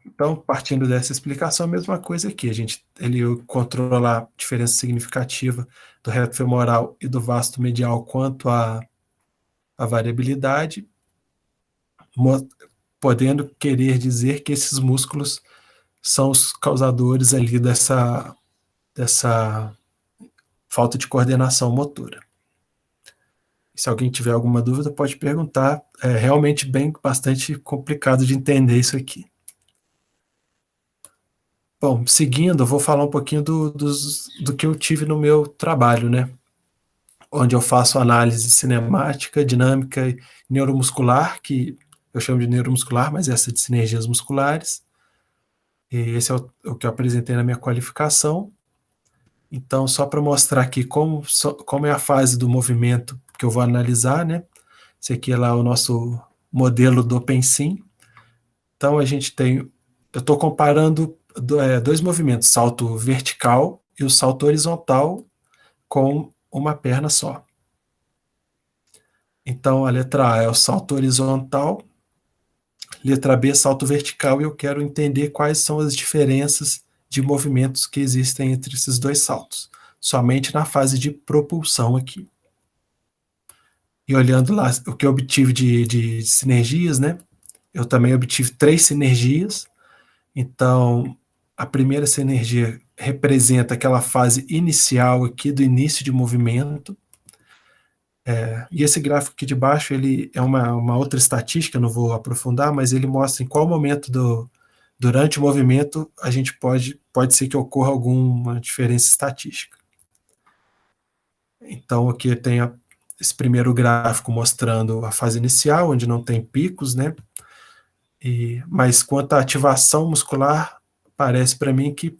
Então, partindo dessa explicação, a mesma coisa aqui. Ele controla a diferença significativa do reto femoral e do vasto medial quanto à variabilidade, podendo querer dizer que esses músculos são os causadores ali dessa falta de coordenação motora. Se alguém tiver alguma dúvida, pode perguntar. É realmente bastante complicado de entender isso aqui. Bom, seguindo, eu vou falar um pouquinho do que eu tive no meu trabalho, né? Onde eu faço análise cinemática, dinâmica e neuromuscular, que eu chamo de neuromuscular, mas essa de sinergias musculares. E esse é o que eu apresentei na minha qualificação. Então, só para mostrar aqui como é a fase do movimento que eu vou analisar, né? Esse aqui é lá o nosso modelo do OpenSim. Então, eu estou comparando 2 movimentos, salto vertical e o salto horizontal com uma perna só. Então, a letra A é o salto horizontal, letra B, salto vertical, e eu quero entender quais são as diferenças de movimentos que existem entre esses 2 saltos, somente na fase de propulsão aqui. E olhando lá o que eu obtive de sinergias, né? Eu também obtive 3 sinergias. Então, a primeira sinergia representa aquela fase inicial aqui, do início de movimento. E esse gráfico aqui de baixo, ele é uma outra estatística, não vou aprofundar, mas ele mostra em qual momento durante o movimento a gente pode ser que ocorra alguma diferença estatística. Então aqui tem esse primeiro gráfico mostrando a fase inicial, onde não tem picos, né? Mas quanto à ativação muscular, parece para mim que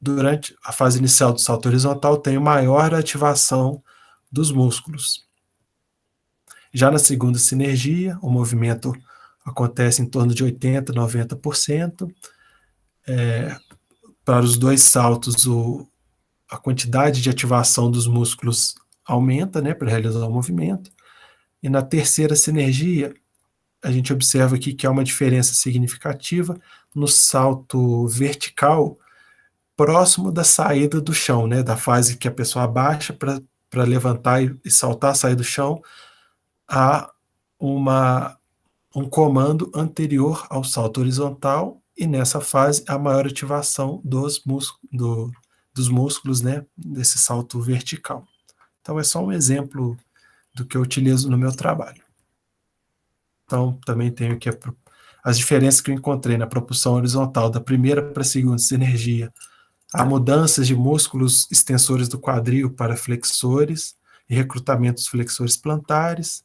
durante a fase inicial do salto horizontal tem maior ativação dos músculos. Já na segunda sinergia, o movimento acontece em torno de 80%, 90%. Para os dois saltos, a quantidade de ativação dos músculos aumenta, né, para realizar o movimento. E na terceira sinergia, a gente observa aqui que há uma diferença significativa no salto vertical, próximo da saída do chão, né, da fase que a pessoa abaixa para levantar e saltar, sair do chão, há um comando anterior ao salto horizontal, e nessa fase a maior ativação dos músculos, né, desse salto vertical. Então é só um exemplo do que eu utilizo no meu trabalho. Então também tenho aqui as diferenças que eu encontrei na propulsão horizontal da primeira para a segunda sinergia. Há mudanças de músculos extensores do quadril para flexores e recrutamento dos flexores plantares.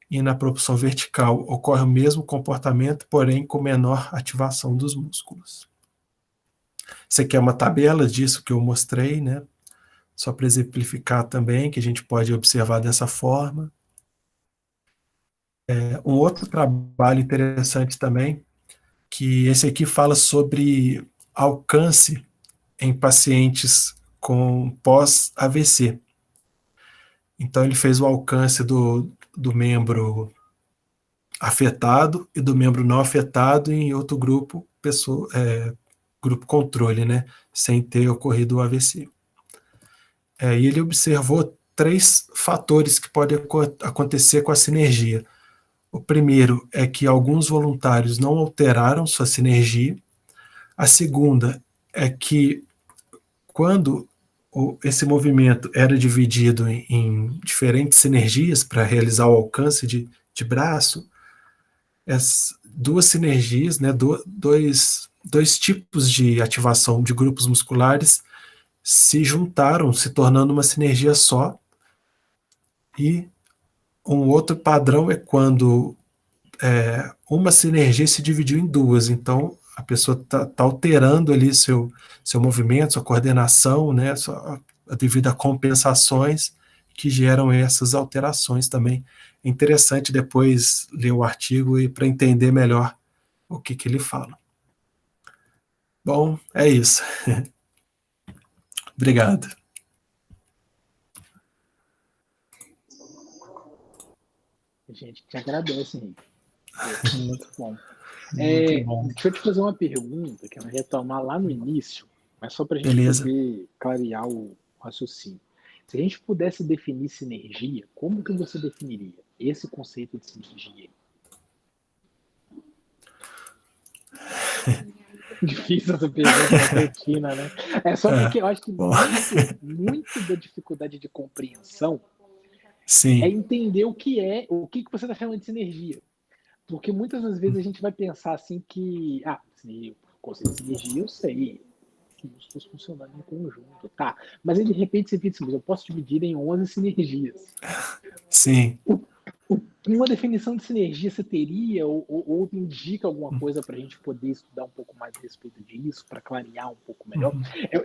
E na propulsão vertical ocorre o mesmo comportamento, porém com menor ativação dos músculos. Isso aqui é uma tabela disso que eu mostrei, né? Só para exemplificar também, que a gente pode observar dessa forma. Um outro trabalho interessante também, que esse aqui fala sobre alcance em pacientes com pós-AVC. Então ele fez o alcance do membro afetado e do membro não afetado em outro grupo, grupo controle, né, sem ter ocorrido o AVC. E ele observou 3 fatores que podem acontecer com a sinergia. O primeiro é que alguns voluntários não alteraram sua sinergia. A segunda é que quando esse movimento era dividido em diferentes sinergias para realizar o alcance de braço, as 2 sinergias, né, dois tipos de ativação de grupos musculares se juntaram, se tornando uma sinergia só. E um outro padrão é quando uma sinergia se dividiu em 2, então a pessoa está alterando ali seu movimento, sua coordenação, né, devido a compensações que geram essas alterações também. É interessante depois ler o artigo e para entender melhor o que ele fala. Bom, é isso. Obrigado. A gente te agradece, Henrique. Muito bom. Muito bom. Deixa eu te fazer uma pergunta, que eu vou retomar lá no início, mas só para a gente poder clarear o raciocínio. Se a gente pudesse definir sinergia, como que você definiria esse conceito de sinergia? Difícil essa pergunta na rotina, né? É só porque eu acho que muito da dificuldade de compreensão é entender o que você está chamando de sinergia. Porque muitas das vezes a gente vai pensar assim que, o conceito de sinergia eu sei, músculos funcionando em conjunto, tá? Mas aí de repente você diz assim, mas eu posso dividir em 11 sinergias. Sim. Uma definição de sinergia você teria ou indica alguma coisa para a gente poder estudar um pouco mais a respeito disso, para clarear um pouco melhor?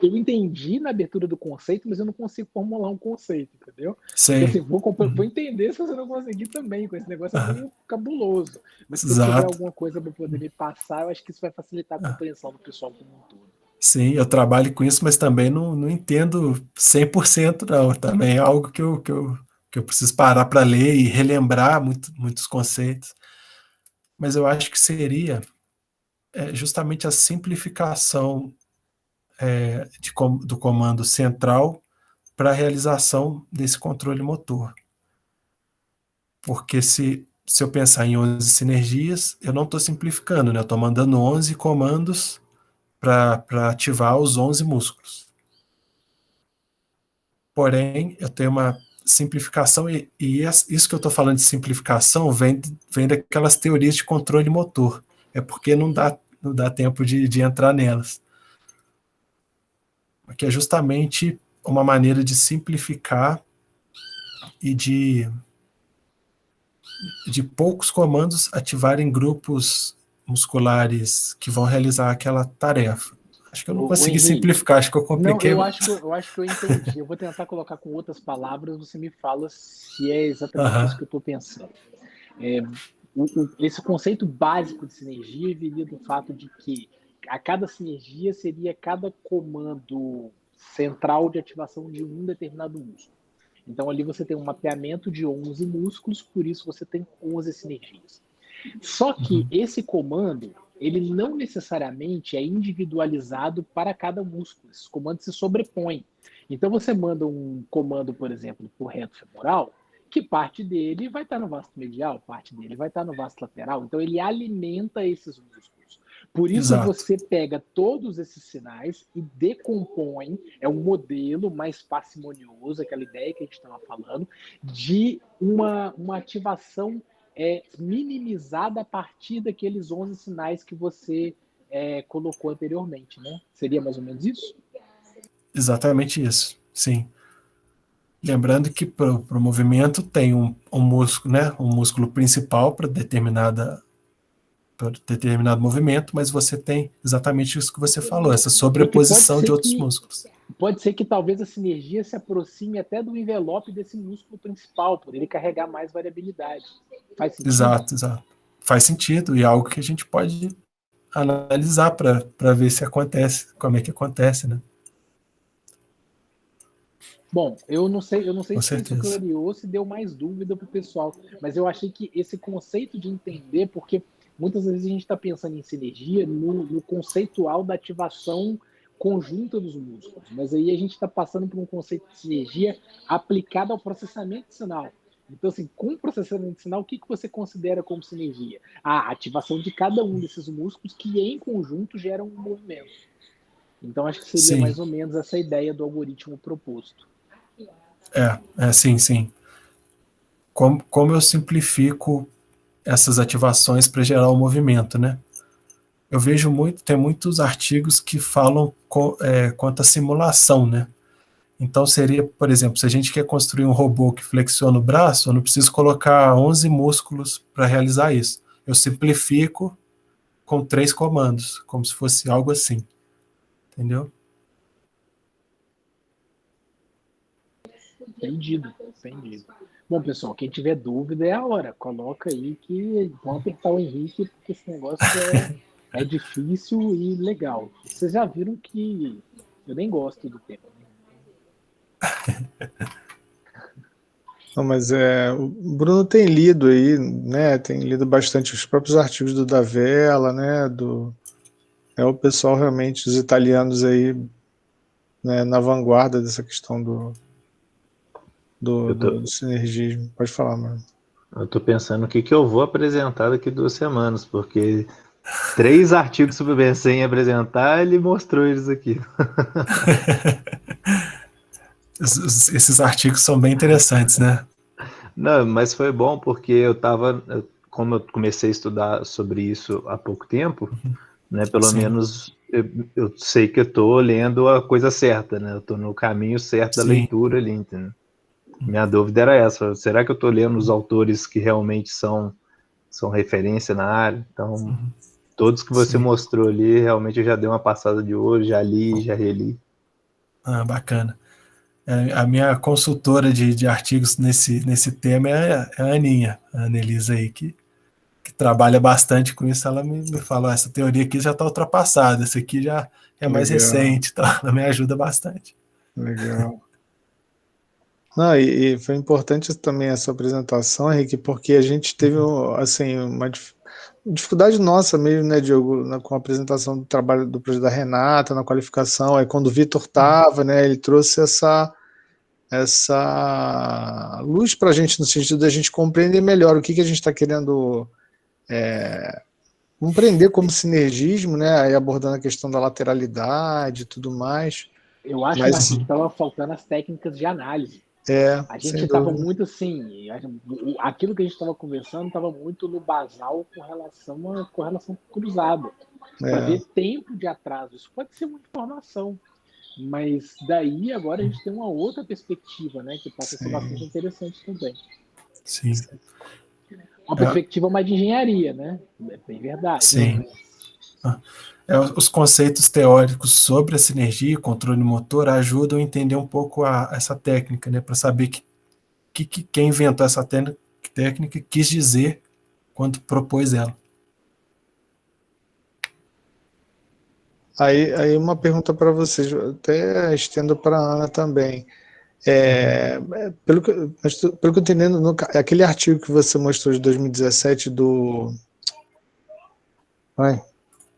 Eu entendi na abertura do conceito, mas eu não consigo formular um conceito, entendeu? Sim. Então, assim, vou entender se você não conseguir também, com esse negócio é meio cabuloso. Mas se você tiver alguma coisa para poder me passar, eu acho que isso vai facilitar a compreensão do pessoal como um todo. Sim, eu trabalho com isso, mas também não entendo 100% não. Também é algo que eu preciso parar para ler e relembrar muitos conceitos. Mas eu acho que seria justamente a simplificação do comando central para a realização desse controle motor. Porque se eu pensar em 11 sinergias, eu não estou simplificando, né? Eu estou mandando 11 comandos para ativar os 11 músculos. Porém, eu tenho uma simplificação, e isso que eu estou falando de simplificação vem daquelas teorias de controle motor. É porque não dá tempo de entrar nelas. Que é justamente uma maneira de simplificar e de poucos comandos ativarem grupos musculares que vão realizar aquela tarefa. Acho que eu não consegui simplificar, acho que eu compliquei. Não, eu acho que eu entendi. Eu vou tentar colocar com outras palavras, você me fala se é exatamente isso que eu estou pensando. Esse conceito básico de sinergia viria do fato de que a cada sinergia seria cada comando central de ativação de um determinado músculo. Então ali você tem um mapeamento de 11 músculos, por isso você tem 11 sinergias. Só que esse comando, ele não necessariamente é individualizado para cada músculo. Esses comandos se sobrepõem. Então você manda um comando, por exemplo, para o reto femoral, que parte dele vai estar no vasto medial, parte dele vai estar no vasto lateral. Então ele alimenta esses músculos. Por isso você pega todos esses sinais e decompõe, é um modelo mais parcimonioso, aquela ideia que a gente estava falando, de uma ativação minimizada a partir daqueles 11 sinais que você colocou anteriormente, né? Seria mais ou menos isso? Exatamente isso, sim. Lembrando que para o movimento tem um músculo, né? Um músculo principal para determinado movimento, mas você tem exatamente isso que você falou, essa sobreposição de outros músculos. Pode ser que talvez a sinergia se aproxime até do envelope desse músculo principal, por ele carregar mais variabilidade. Faz sentido? Exato. Faz sentido, e é algo que a gente pode analisar para ver se acontece, como é que acontece, né? Bom, eu não sei se isso clareou, se deu mais dúvida para o pessoal, mas eu achei que esse conceito de entender, porque muitas vezes a gente está pensando em sinergia no conceitual da ativação conjunta dos músculos, mas aí a gente está passando por um conceito de sinergia aplicado ao processamento de sinal. Então, assim, com o processamento de sinal, o que você considera como sinergia? A ativação de cada um desses músculos que em conjunto geram um movimento. Então, acho que seria mais ou menos essa ideia do algoritmo proposto. Sim. Como eu simplifico essas ativações para gerar o movimento, né? Eu vejo tem muitos artigos que falam quanto à simulação, né? Então seria, por exemplo, se a gente quer construir um robô que flexiona o braço, eu não preciso colocar 11 músculos para realizar isso. Eu simplifico com 3 comandos, como se fosse algo assim. Entendeu? Entendido. Bom, pessoal, quem tiver dúvida é a hora. Coloca aí que vão apertar o Henrique, porque esse negócio é difícil e legal. Vocês já viram que eu nem gosto do tema. Não, mas o Bruno tem lido aí, né? Tem lido bastante os próprios artigos do Davella, né? O pessoal realmente, os italianos aí, né, na vanguarda dessa questão do sinergismo. Pode falar, mano. Eu tô pensando o que eu vou apresentar daqui 2 semanas, porque 3 artigos sobre o BC em apresentar, ele mostrou eles aqui. Esses artigos são bem interessantes, né? Não, mas foi bom porque como eu comecei a estudar sobre isso há pouco tempo, né, pelo menos eu sei que eu estou lendo a coisa certa, né? Eu estou no caminho certo da leitura ali, entendeu? Minha dúvida era essa: será que eu estou lendo os autores que realmente são referência na área? Então, todos que você mostrou ali, realmente eu já dei uma passada de olho, já li, já reli. Bacana. A minha consultora de artigos nesse tema é a Aninha, a Anelisa aí, que trabalha bastante com isso. Ela me falou, essa teoria aqui já está ultrapassada, essa aqui já é mais recente, tá? Ela me ajuda bastante. Legal. Não, e foi importante também essa apresentação, Henrique, porque a gente teve assim, uma dificuldade nossa mesmo, né, Diogo, com a apresentação do trabalho do projeto da Renata, na qualificação. Aí quando o Vitor estava, né, ele trouxe essa luz para a gente, no sentido da gente compreender melhor o que a gente está querendo compreender como sinergismo, né? Aí abordando a questão da lateralidade e tudo mais. Eu acho, Mas, Marquinhos, que estava faltando as técnicas de análise. A gente sem estava dúvida. muito assim, aquilo que a gente estava conversando estava muito no basal com relação à correlação cruzada, para ver tempo de atraso. Isso pode ser uma informação, mas daí agora a gente tem uma outra perspectiva, né, que passa a ser bastante interessante também. Sim. Uma perspectiva mais de engenharia, né? É bem verdade. Sim. Os conceitos teóricos sobre a sinergia e controle motor ajudam a entender um pouco essa técnica, né, para saber que quem inventou essa técnica quis dizer quando propôs ela. Aí uma pergunta para vocês, até estendo para a Ana também. Pelo que eu estou entendendo, aquele artigo que você mostrou de 2017 do... Ai,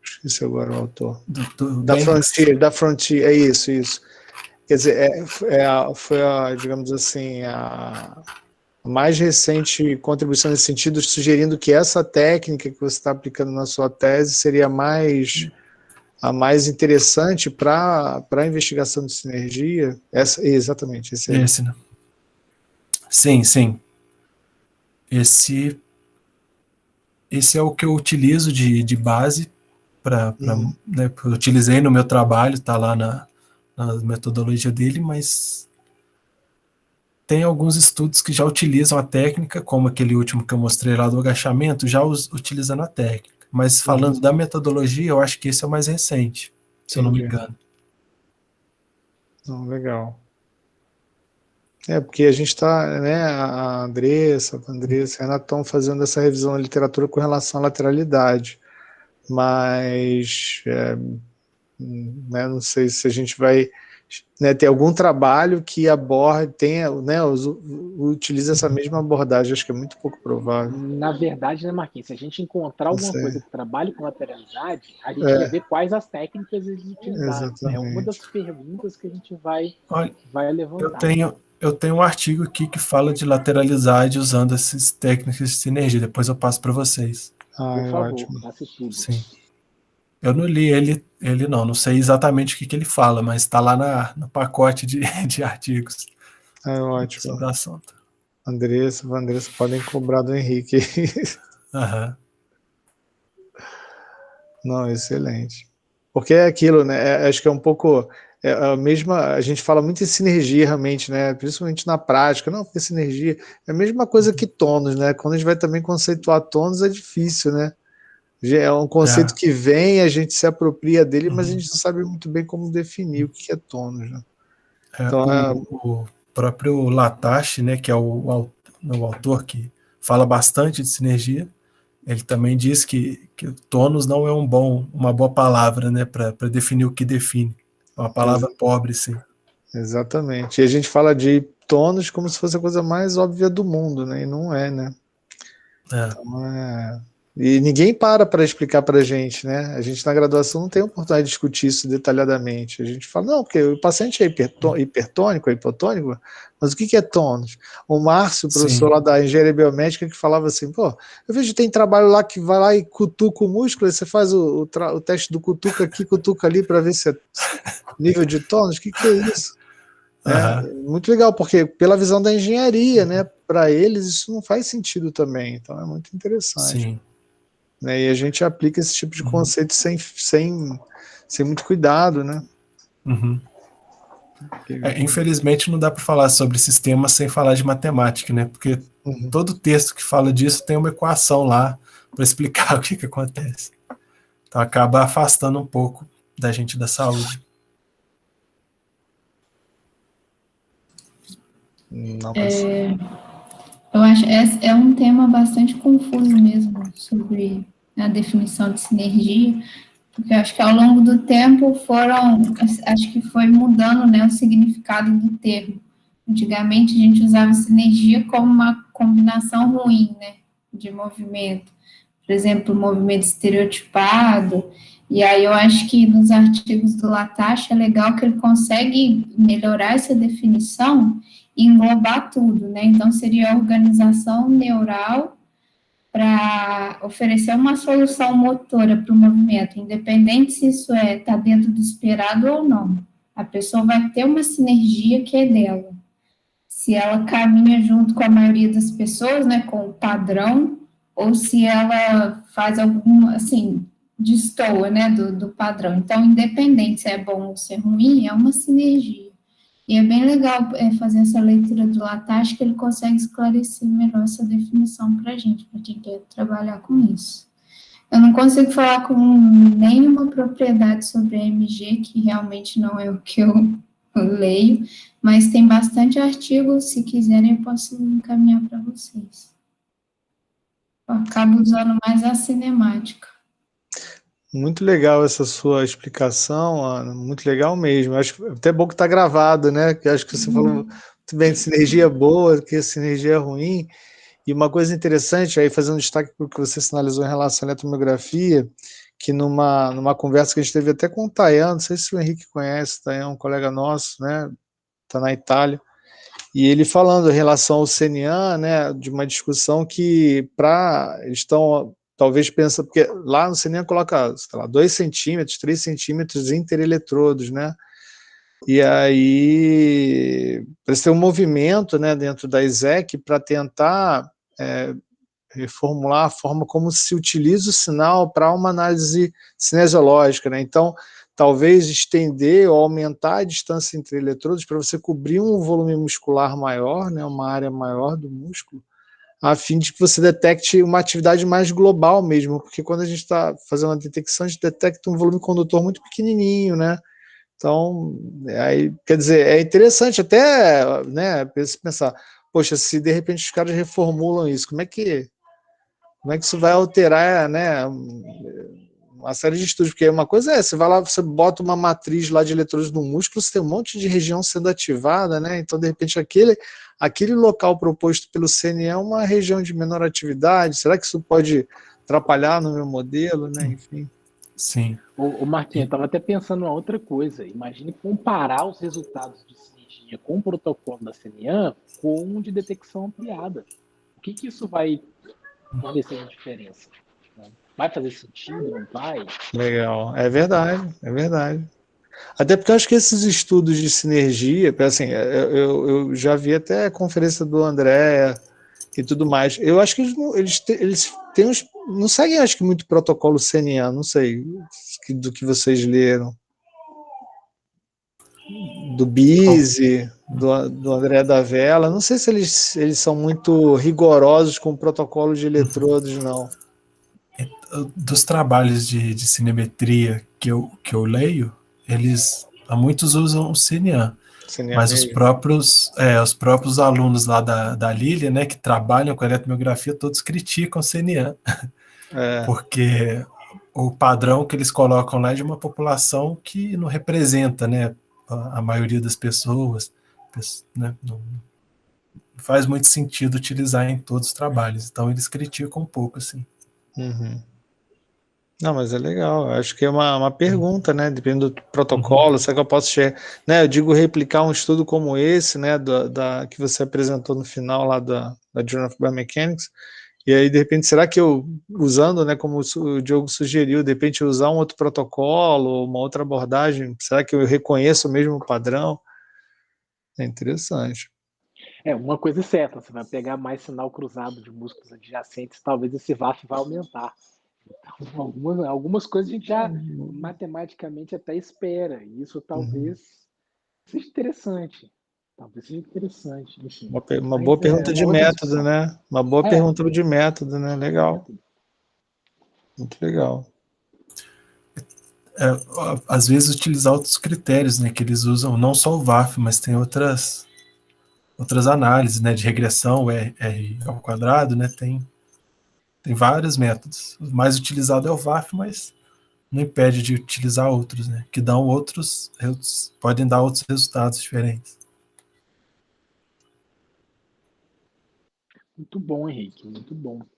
esqueci agora o autor. Da Frontier, é isso. Quer dizer, foi digamos assim, a mais recente contribuição nesse sentido, sugerindo que essa técnica que você está aplicando na sua tese seria a mais interessante para a investigação de sinergia. Exatamente, esse aí. Esse, né? Sim. Esse é o que eu utilizo de base né, eu utilizei no meu trabalho, está lá na metodologia dele, mas tem alguns estudos que já utilizam a técnica, como aquele último que eu mostrei lá do agachamento, já utilizando a técnica. Mas falando da metodologia, eu acho que esse é o mais recente, se eu não me engano. Legal. Porque a gente está, né, a Andressa, e a Ana estão fazendo essa revisão da literatura com relação à lateralidade, mas né, não sei se a gente vai, né, ter algum trabalho que aborde, utilize essa mesma abordagem. Acho que é muito pouco provável. Na verdade, né, Marquinhos, se a gente encontrar alguma coisa que trabalhe com lateralidade, a gente vai ver quais as técnicas eles utilizaram. Exatamente. É uma das perguntas que a gente vai levantar. Eu tenho um artigo aqui que fala de lateralidade usando essas técnicas de sinergia. Depois eu passo para vocês. Por favor, ótimo. passe tudo. Sim. Eu não li ele não sei exatamente o que ele fala, mas está lá no pacote de artigos. Ótimo. Sobre o assunto. Andressa, podem cobrar do Henrique. Não, excelente. Porque é aquilo, né? Acho que é um pouco a mesma. A gente fala muito em sinergia, realmente, né? Principalmente na prática. Não, porque sinergia é a mesma coisa que tônus, né? Quando a gente vai também conceituar tônus, é difícil, né? É um conceito que vem, a gente se apropria dele, mas a gente não sabe muito bem como definir o que é tônus, né? Então, o próprio Latache, né, que é o autor que fala bastante de sinergia, ele também diz que tônus não é uma boa palavra, né, para definir o que define. É uma palavra pobre, sim. Exatamente. E a gente fala de tônus como se fosse a coisa mais óbvia do mundo, né? E não é, né? Então, e ninguém para explicar para a gente, né? A gente na graduação não tem a oportunidade de discutir isso detalhadamente. A gente fala, não, porque o paciente é hipertônico, é hipotônico, mas o que é tônus? O Márcio, professor lá da engenharia biomédica, que falava assim, eu vejo que tem trabalho lá que vai lá e cutuca o músculo, e você faz o teste do cutuca aqui, cutuca ali, para ver se é nível de tônus. O que é isso? Muito legal, porque pela visão da engenharia, né, para eles isso não faz sentido também, então é muito interessante. Sim. Né, e a gente aplica esse tipo de conceito sem muito cuidado, né? Infelizmente não dá para falar sobre sistemas sem falar de matemática, né? Porque todo texto que fala disso tem uma equação lá para explicar o que acontece. Então acaba afastando um pouco da gente da saúde. Eu acho que é um tema bastante confuso mesmo sobre a definição de sinergia, porque eu acho que ao longo do tempo acho que foi mudando, né, o significado do termo. Antigamente a gente usava sinergia como uma combinação ruim, né, de movimento, por exemplo, movimento estereotipado, e aí eu acho que nos artigos do Latache é legal que ele consegue melhorar essa definição e englobar tudo, né? Então seria a organização neural para oferecer uma solução motora para o movimento, independente se isso está dentro do esperado ou não. A pessoa vai ter uma sinergia que é dela. Se ela caminha junto com a maioria das pessoas, né, com o padrão, ou se ela faz alguma, assim, destoa, né, do padrão. Então, independente se é bom ou se é ruim, é uma sinergia. E é bem legal fazer essa leitura do Latache, que ele consegue esclarecer melhor essa definição para a gente, para quem quer trabalhar com isso. Eu não consigo falar com nenhuma propriedade sobre a MG, que realmente não é o que eu leio, mas tem bastante artigo, se quiserem eu posso encaminhar para vocês. Eu acabo usando mais a cinemática. Muito legal essa sua explicação, Ana, muito legal mesmo. Acho que até bom que está gravado, né? Que acho que você falou muito bem de sinergia boa, que sinergia ruim. E uma coisa interessante, aí fazendo destaque para o que você sinalizou em relação à eletromiografia, que numa conversa que a gente teve até com o Tayan, não sei se o Henrique conhece, o Tayan é um colega nosso, né? Está na Itália. E ele falando em relação ao CNA, né, de uma discussão que eles estão talvez pensando, porque lá no CNA coloca, sei lá, 2 centímetros, 3 centímetros intereletrodos, né? E aí parece ter um movimento, né, dentro da ISEC para tentar reformular a forma como se utiliza o sinal para uma análise cinesiológica, né? Então, talvez estender ou aumentar a distância entre eletrodos para você cobrir um volume muscular maior, né, uma área maior do músculo, a fim de que você detecte uma atividade mais global mesmo, porque quando a gente está fazendo a detecção, a gente detecta um volume condutor muito pequenininho, né? Então, aí, quer dizer, é interessante até, né, pensar, poxa, se de repente os caras reformulam isso, como é que isso vai alterar, né, uma série de estudos, porque uma coisa você vai lá, você bota uma matriz lá de eletrodos no músculo, você tem um monte de região sendo ativada, né, então de repente aquele local proposto pelo CNE é uma região de menor atividade, será que isso pode atrapalhar no meu modelo, né, enfim. Sim. O Marquinhos, eu estava até pensando em outra coisa. Imagine comparar os resultados de sinergia com o protocolo da CNAM com um de detecção ampliada. O que isso vai fornecer de diferença? Vai fazer sentido? Não vai? Legal, é verdade, é verdade. Até porque eu acho que esses estudos de sinergia, assim, eu já vi até a conferência do André e tudo mais. Eu acho que eles têm uns, não seguem, acho que muito protocolo CNA, não sei do que vocês leram. Do Bise, do André da Vela, não sei se eles são muito rigorosos com o protocolo de eletrodos, não. Dos trabalhos de cinemetria que eu leio, muitos usam o CNA, mas os próprios alunos lá da Lília, né, que trabalham com eletromiografia, todos criticam o CNA, porque o padrão que eles colocam lá é de uma população que não representa, né, a maioria das pessoas, né, não faz muito sentido utilizar em todos os trabalhos, então eles criticam um pouco, assim. Uhum. Não, mas é legal, acho que é uma pergunta, né, dependendo do protocolo, será que eu posso né, eu digo replicar um estudo como esse, né, que você apresentou no final lá da Journal of Biomechanics, e aí, de repente, será que eu, usando, né, como o Diogo sugeriu, de repente usar um outro protocolo, uma outra abordagem, será que eu reconheço o mesmo padrão? É interessante. Uma coisa é certa, você vai pegar mais sinal cruzado de músculos adjacentes, talvez esse VAF vai aumentar. Então, algumas coisas a gente já matematicamente até espera, e isso talvez seja interessante. Enfim. Uma boa pergunta de método, né? Uma boa pergunta de método, né? Legal. Muito legal. Às vezes utilizar outros critérios, né, que eles usam, não só o VAF, mas tem outras análises, né, de regressão, R ao quadrado, né, tem vários métodos. O mais utilizado é o VAF, mas não impede de utilizar outros, né, que podem dar outros resultados diferentes. Muito bom, Henrique, muito bom. Muito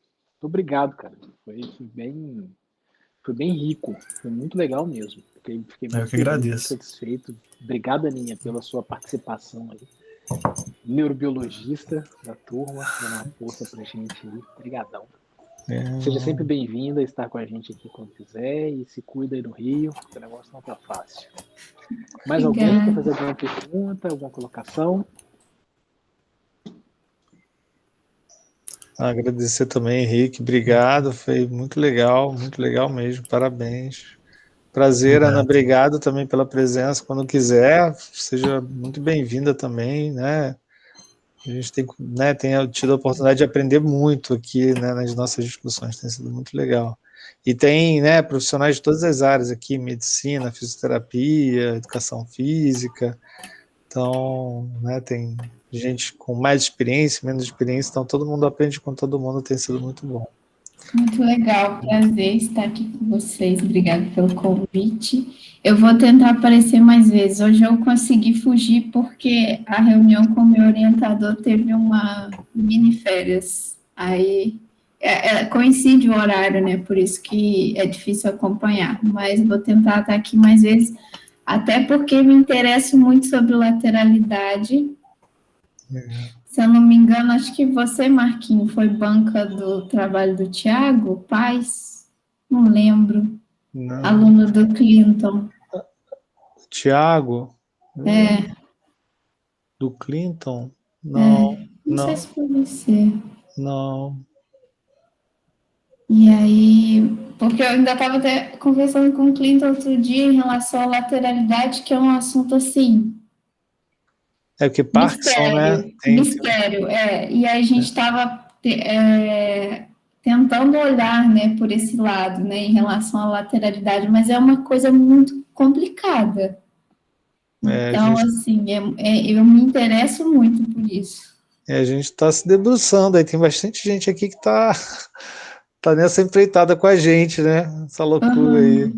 obrigado, cara. Foi bem rico, foi muito legal mesmo. Fiquei muito Eu que feliz, agradeço. muito satisfeito. Obrigado, Aninha, pela sua participação aí. Neurobiologista da turma, dando uma força pra gente aí. Obrigadão. Seja sempre bem-vinda a estar com a gente aqui quando quiser e se cuida aí no Rio, porque o negócio não tá fácil. Mais alguém quer fazer alguma pergunta, alguma colocação? Agradecer também, Henrique, obrigado, foi muito legal mesmo, parabéns. Prazer, Ana, obrigado também pela presença, quando quiser, seja muito bem-vinda também, né? A gente tem, né, tem tido a oportunidade de aprender muito aqui, né, nas nossas discussões, tem sido muito legal. E tem, né, profissionais de todas as áreas aqui, medicina, fisioterapia, educação física, então, né, tem gente com mais experiência, menos experiência, então todo mundo aprende com todo mundo, tem sido muito bom. Muito legal, prazer estar aqui com vocês, obrigada pelo convite. Eu vou tentar aparecer mais vezes. Hoje eu consegui fugir porque a reunião com o meu orientador teve uma mini férias. Aí coincide o horário, né? Por isso que é difícil acompanhar. Mas vou tentar estar aqui mais vezes, até porque me interesso muito sobre lateralidade. Se eu não me engano, acho que você, Marquinhos, foi banca do trabalho do Tiago Paz? Não lembro. Não. Aluno do Clinton. Tiago? Do Clinton? Não. Não sei se foi você. Não. E aí, porque eu ainda estava até conversando com o Clinton outro dia em relação à lateralidade, que é um assunto assim. É porque Parkinson, né? Mistério, E aí a gente estava tentando olhar, né, por esse lado, né, em relação à lateralidade, mas é uma coisa muito complicada. Então, assim, eu me interesso muito por isso. A gente está se debruçando, aí tem bastante gente aqui que tá nessa empreitada com a gente, né? Essa loucura aí.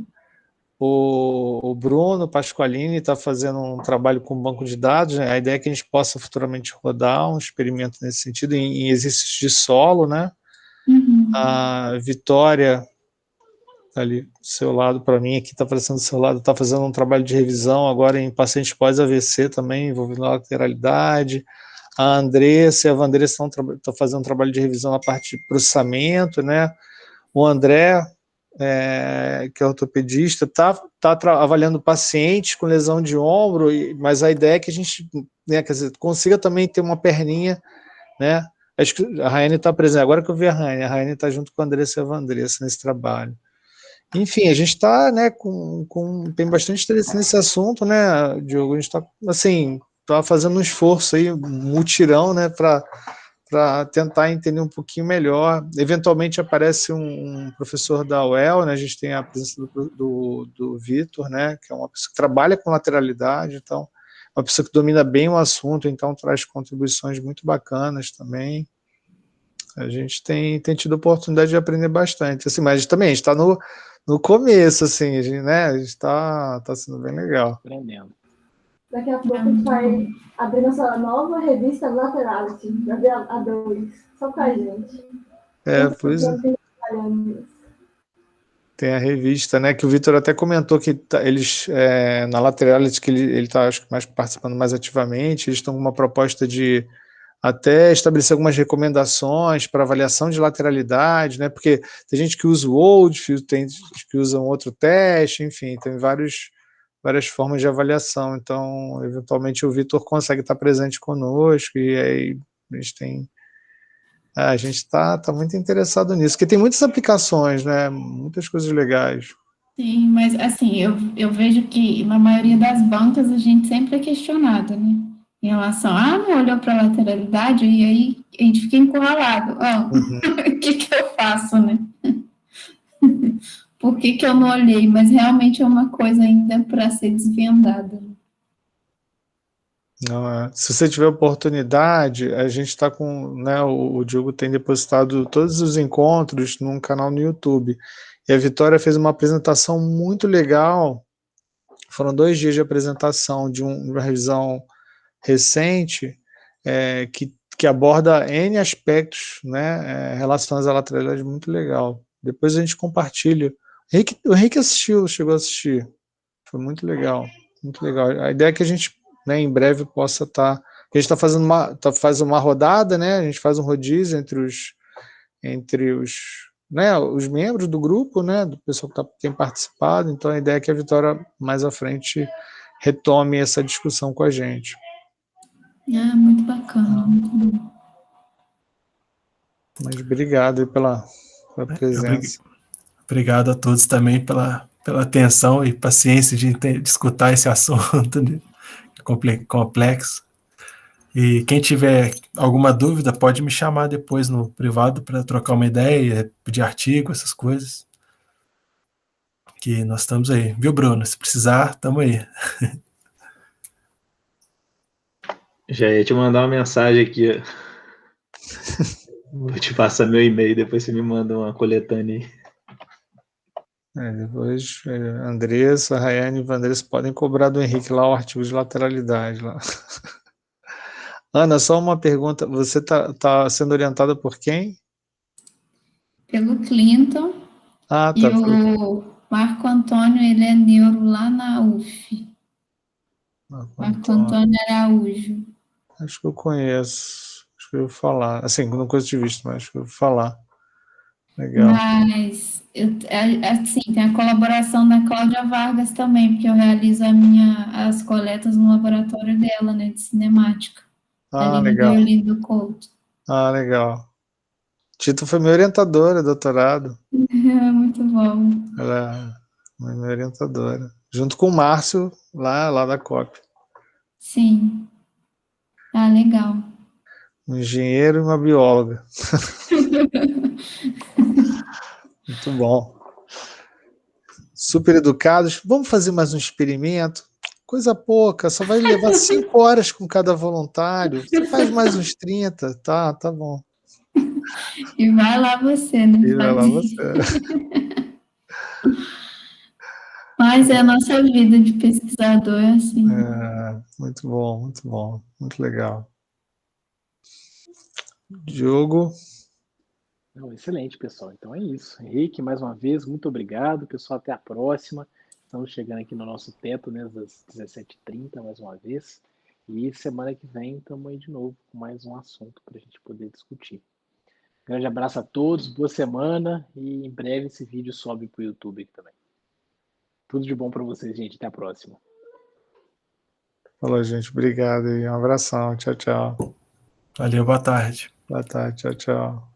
O Bruno Pasqualini está fazendo um trabalho com banco de dados, né? A ideia é que a gente possa futuramente rodar um experimento nesse sentido, em exercícios de solo, né? A Vitória, ali do seu lado, para mim, aqui está aparecendo do seu lado, está fazendo um trabalho de revisão agora em pacientes pós-AVC também, envolvendo lateralidade. A Andressa e a Vandressa estão fazendo um trabalho de revisão na parte de processamento, né? O André, que é ortopedista, está avaliando pacientes com lesão de ombro, mas a ideia é que a gente, né, quer dizer, consiga também ter uma perninha, né? Acho que a Raiane está presente, agora que eu vi a Raiane está junto com a Andressa e a Vandressa nesse trabalho. Enfim, a gente está, né, tem bastante interesse nesse assunto, né, Diogo? A gente está, assim, fazendo um esforço aí, um mutirão, né, para tentar entender um pouquinho melhor. Eventualmente aparece um professor da UEL, né, a gente tem a presença do Vitor, né, que é uma pessoa que trabalha com lateralidade, então, uma pessoa que domina bem o assunto, então traz contribuições muito bacanas também. A gente tem tido a oportunidade de aprender bastante, assim, mas também a gente está no começo, assim, né, a gente está sendo bem legal. Aprendendo. Daqui a pouco a gente vai abrir nossa nova revista Laterality, a 2, só com a gente. Pois é. Tem a revista, né, que o Vitor até comentou que eles, na Laterality, que ele está, acho que, mais participando mais ativamente, eles estão com uma proposta de até estabelecer algumas recomendações para avaliação de lateralidade, né, porque tem gente que usa o Oldfield, tem gente que usa um outro teste, enfim, tem várias formas de avaliação, então, eventualmente, o Vitor consegue estar presente conosco, e aí a gente está muito interessado nisso, porque tem muitas aplicações, né, muitas coisas legais. Sim, mas, assim, eu vejo que, na maioria das bancas, a gente sempre é questionado, né, em relação, não olhou para a lateralidade, e aí a gente fica encurralado, o que eu faço, né? Por que eu não olhei? Mas realmente é uma coisa ainda para ser desvendada. Não, se você tiver oportunidade, a gente está com, né, o Diogo tem depositado todos os encontros num canal no YouTube, e a Vitória fez uma apresentação muito legal, foram 2 dias de apresentação de uma revisão recente, que aborda N aspectos, né, relacionados à lateralidade, muito legal. Depois a gente compartilha. O Henrique chegou a assistir, foi muito legal, muito legal. A ideia é que a gente, né, em breve possa estar, a gente está fazendo faz uma rodada, né, a gente faz um rodízio entre os né, os membros do grupo, né, do pessoal que tem participado. Então a ideia é que a Vitória mais à frente retome essa discussão com a gente. Ah, muito bacana, muito bom. Mas obrigado aí pela presença. Obrigado a todos também pela atenção e paciência de escutar esse assunto, né, complexo. E quem tiver alguma dúvida pode me chamar depois no privado para trocar uma ideia, pedir artigo, essas coisas. Que nós estamos aí. Viu, Bruno? Se precisar, estamos aí. Já ia te mandar uma mensagem aqui. Vou te passar meu e-mail, depois você me manda uma coletânea aí. Depois, Andressa, Rayane e Vandressa podem cobrar do Henrique lá o artigo de lateralidade. Lá. Ana, só uma pergunta. Você tá sendo orientada por quem? Pelo Clinton. Ah, tá. E o Marco Antônio, ele é neuro lá na UF. Marco Antônio Araújo. Acho que eu conheço. Acho que eu vou falar. Assim, não conheço de visto, mas acho que eu vou falar. Legal. Mas, assim, tem a colaboração da Cláudia Vargas também, porque eu realizo as coletas no laboratório dela, né, de cinemática. Ali Legal. no Deolindo Couto. Legal. Tito foi minha orientadora, doutorado. Muito bom. Ela é minha orientadora. Junto com o Márcio, lá da COP. Sim. Legal. Um engenheiro e uma bióloga. Muito bom. Super educados. Vamos fazer mais um experimento? Coisa pouca, só vai levar 5 horas com cada voluntário. Você faz mais uns 30, tá bom. E vai lá você, né? E vai lá você. Mas é a nossa vida de pesquisador, é assim. Muito bom, muito legal. Diogo. Não, excelente, pessoal. Então é isso. Henrique, mais uma vez, muito obrigado. Pessoal, até a próxima. Estamos chegando aqui no nosso teto, né, das 17h30, mais uma vez. E semana que vem estamos aí de novo com mais um assunto para a gente poder discutir. Grande abraço a todos, boa semana e em breve esse vídeo sobe para o YouTube aqui também. Tudo de bom para vocês, gente. Até a próxima. Falou, gente. Obrigado e um abração. Tchau, tchau. Valeu, boa tarde. Boa tarde. Tchau, tchau.